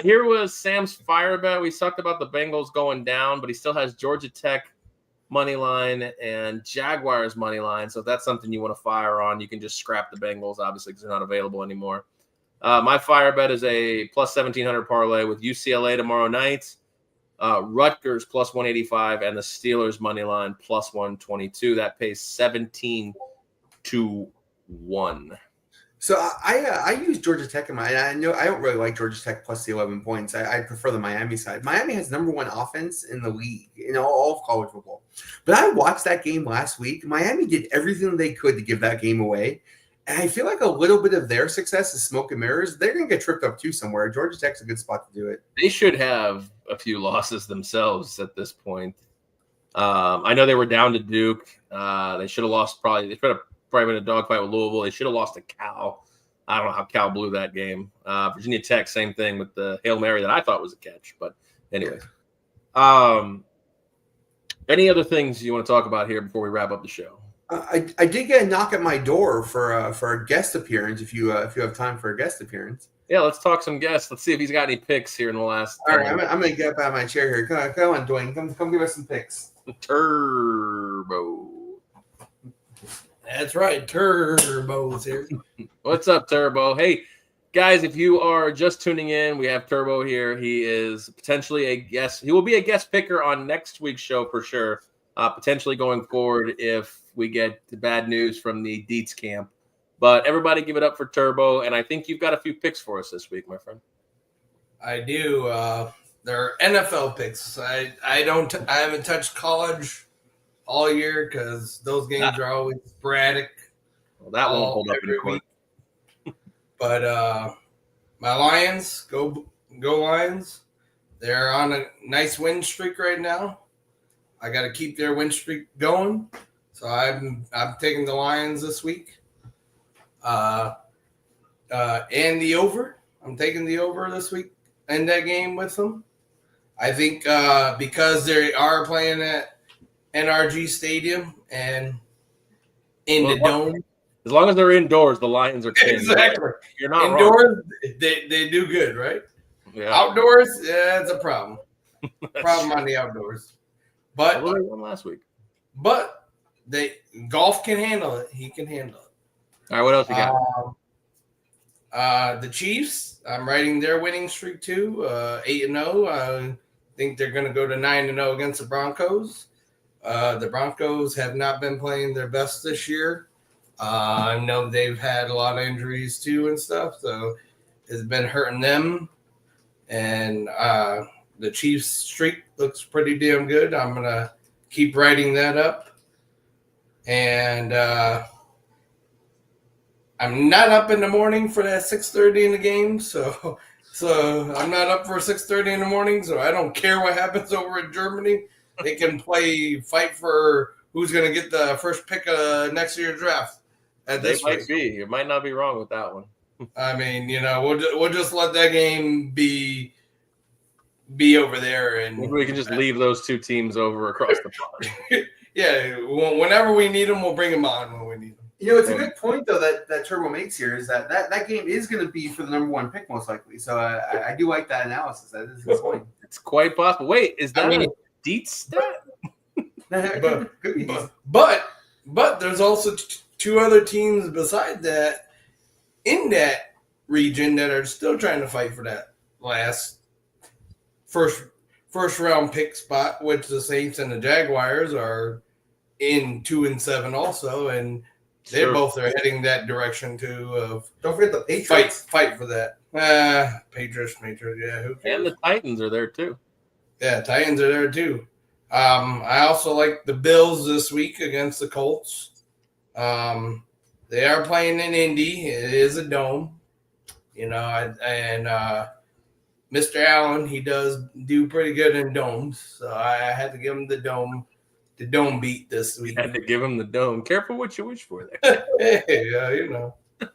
Here was Sam's fire bet. We talked about the Bengals going down, but he still has Georgia Tech money line and Jaguars money line. So if that's something you want to fire on, you can just scrap the Bengals, obviously, because they're not available anymore. My fire bet is a plus 1,700 parlay with UCLA tomorrow night, Rutgers plus 185, and the Steelers money line plus 122. That pays 17-1. So I use Georgia Tech in my. I know I don't really like Georgia Tech plus the 11 points. I prefer the Miami side. Miami has #1 offense in the league, all of college football. But I watched that game last week. Miami did everything they could to give that game away, and I feel like a little bit of their success is smoke and mirrors. They're going to get tripped up too somewhere. Georgia Tech's a good spot to do it. They should have a few losses themselves at this point. I know they were down to Duke. They should have lost probably. They could have probably been a dogfight with Louisville. They should have lost to Cal. I don't know how Cal blew that game. Virginia Tech, same thing with the Hail Mary that I thought was a catch. But anyway, any other things you want to talk about here before we wrap up the show? I did get a knock at my door for a guest appearance. If you have time for a guest appearance. Yeah, let's talk some guests. Let's see if he's got any picks here in the last. All right, I'm gonna get up out of my chair here. Come on, Dwayne. Come give us some picks. Turbo. That's right, Turbo's here. What's up, Turbo? Hey, guys, if you are just tuning in, we have Turbo here. He is potentially a guest. He will be a guest picker on next week's show for sure. Potentially going forward if we get the bad news from the Dietz camp. But everybody give it up for Turbo, and I think you've got a few picks for us this week, my friend. I do. They're NFL picks. I haven't touched college all year because those games are always sporadic. Well, that won't hold up in court. But my Lions, go Lions. They're on a nice win streak right now. I got to keep their win streak going. So I'm taking the Lions this week. And the over. I'm taking the over this week in that game with them. I think because they are playing at NRG Stadium and in the dome. As long as they're indoors, the Lions are king. Exactly. You're not indoors, wrong. They do good, right? Yeah. Outdoors, it's a problem. Problem on the outdoors. But they won last week. But golf can handle it. He can handle it. All right, what else you got? The Chiefs. I'm riding their winning streak too. 8-0. I think they're going to go to 9-0 against the Broncos. The Broncos have not been playing their best this year. I know they've had a lot of injuries too and stuff, so it's been hurting them. And the Chiefs' streak looks pretty damn good. I'm going to keep riding that up. And I'm not up in the morning for that 6:30 in the game, so I'm not up for 6:30 in the morning, so I don't care what happens over in Germany. They can fight for who's going to get the first pick of next year's draft. At They this might rate. be. You might not be wrong with that one. I mean, we'll just let that game be over there, and Maybe we can just leave those two teams over across the pond. yeah, whenever we need them, we'll bring them on when we need them. It's a good point though that Turbo makes here is that game is going to be for the number one pick most likely. So I do like that analysis. That is a good point. It's quite possible. Wait, is that I mean- a Deets stat? Could be. But there's also two other teams beside that in that region that are still trying to fight for that last first round pick spot, which the Saints and the Jaguars are in 2-7 also, and they Sure. both are heading that direction too. Of Don't forget the Patriots. fight for that. Patriots, yeah. Who cares? And the Titans are there too. Yeah, Titans are there too. I also like the Bills this week against the Colts. They are playing in Indy. It is a dome, and Mr. Allen, he does do pretty good in domes, so I had to give him the dome beat this week. Had to give him the dome. Careful what you wish for there. Hey, And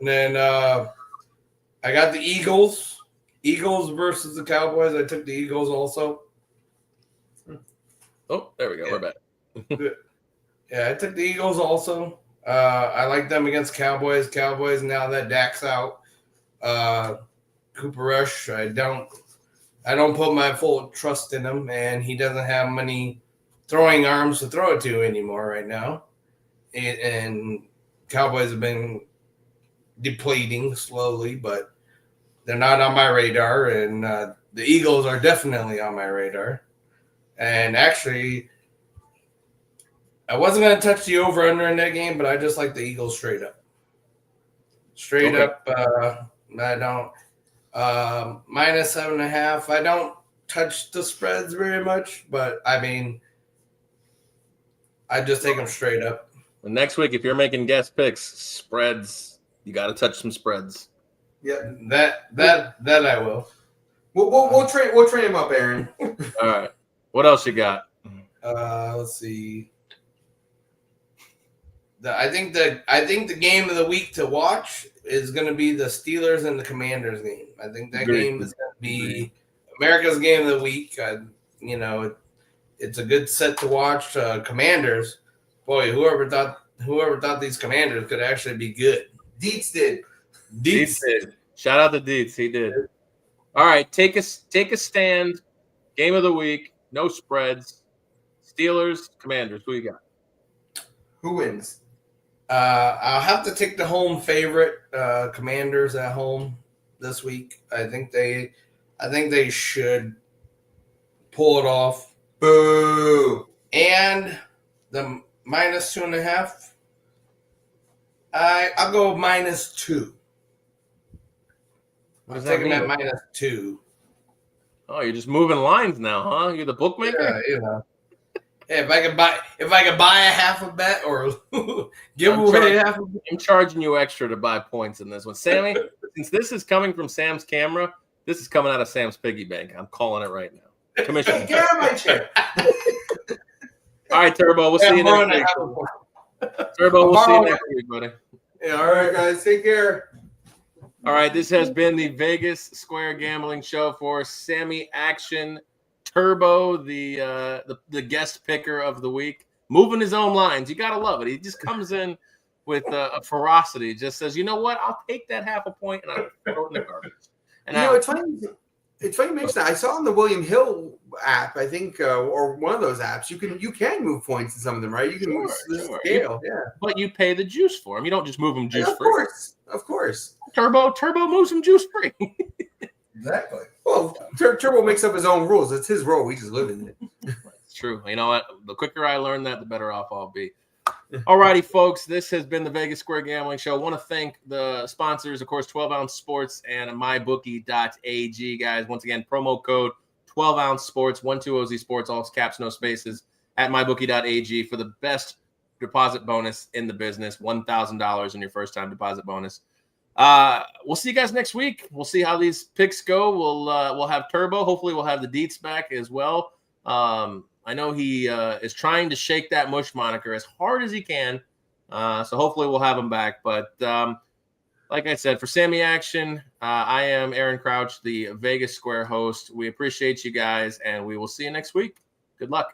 then I got the Eagles versus the Cowboys. I took the Eagles also. Oh, there we go. Yeah. We're back. Yeah, I took the Eagles also. I like them against Cowboys. Cowboys, now that Dak's out. Cooper Rush, I don't put my full trust in him, and he doesn't have many throwing arms to throw it to anymore right now. And Cowboys have been depleting slowly, but they're not on my radar. And the Eagles are definitely on my radar. And actually, I wasn't going to touch the over-under in that game, but I just like the Eagles straight up. Straight Okay. up, I don't. Minus 7.5. I don't touch the spreads very much, but I mean, I just take them straight up. And next week, if you're making guest picks, spreads, you got to touch some spreads. Yeah, That I will. we'll train him up, Aaron. All right. What else you got? Let's see. I think the game of the week to watch is going to be the Steelers and the Commanders game. I think that Agreed. game is going to be America's game of the week. It's a good set to watch. Commanders, boy, whoever thought these Commanders could actually be good. Deets did. Deets did. Shout out to Deets. He did. All right. Take a stand. Game of the week. No spreads. Steelers, Commanders. Who you got? Who wins? I'll have to take the home favorite, Commanders at home this week. I think they should pull it off. Boo. And the minus 2.5. I'll go -2. What I'm does that taking that mean? -2. Oh, you're just moving lines now, huh? You're the bookmaker? Yeah, Hey, if I could buy a half a bet or give I'm away charging- half a bet. I'm charging you extra to buy points in this one. Sammy, since this is coming from Sam's camera, this is coming out of Sam's piggy bank. I'm calling it right now. Commission. Get out of my chair. All right, Turbo. We'll see you I'm next borrowing week. a half a point. Turbo, we'll see you borrowing- next week, buddy. Yeah, All right, guys. Take care. All right, this has been the Vegas Square Gambling Show for Sammy Action Turbo, the guest picker of the week, moving his own lines. You gotta love it. He just comes in with a ferocity. Just says, you know what? I'll take that half a point and I'll throw it in the garbage. And It's funny. It's funny you mention that. I saw on the William Hill app, I think, or one of those apps, you can move points in some of them, right? You can move the Sure. scale. Yeah. but you pay the juice for him. You don't just move them juice Of free. Of course. Turbo moves them juice free. Exactly. Well, Turbo makes up his own rules. It's his role. We just live in it. It's true. You know what? The quicker I learn that, the better off I'll be. All righty, folks. This has been the Vegas Square Gambling Show. I want to thank the sponsors, of course, 12 Ounce Sports and MyBookie.ag, guys. Once again, promo code 12 Ounce Sports, 120Z Sports, all caps, no spaces, at MyBookie.ag for the best deposit bonus in the business, $1,000 in your first time deposit bonus. We'll see you guys next week. We'll see how these picks go. We'll have Turbo. Hopefully, we'll have the Deets back as well. I know he is trying to shake that Mush moniker as hard as he can. So hopefully we'll have him back. But like I said, for Sammy Action, I am Aaron Crouch, the Vegas Square host. We appreciate you guys, and we will see you next week. Good luck.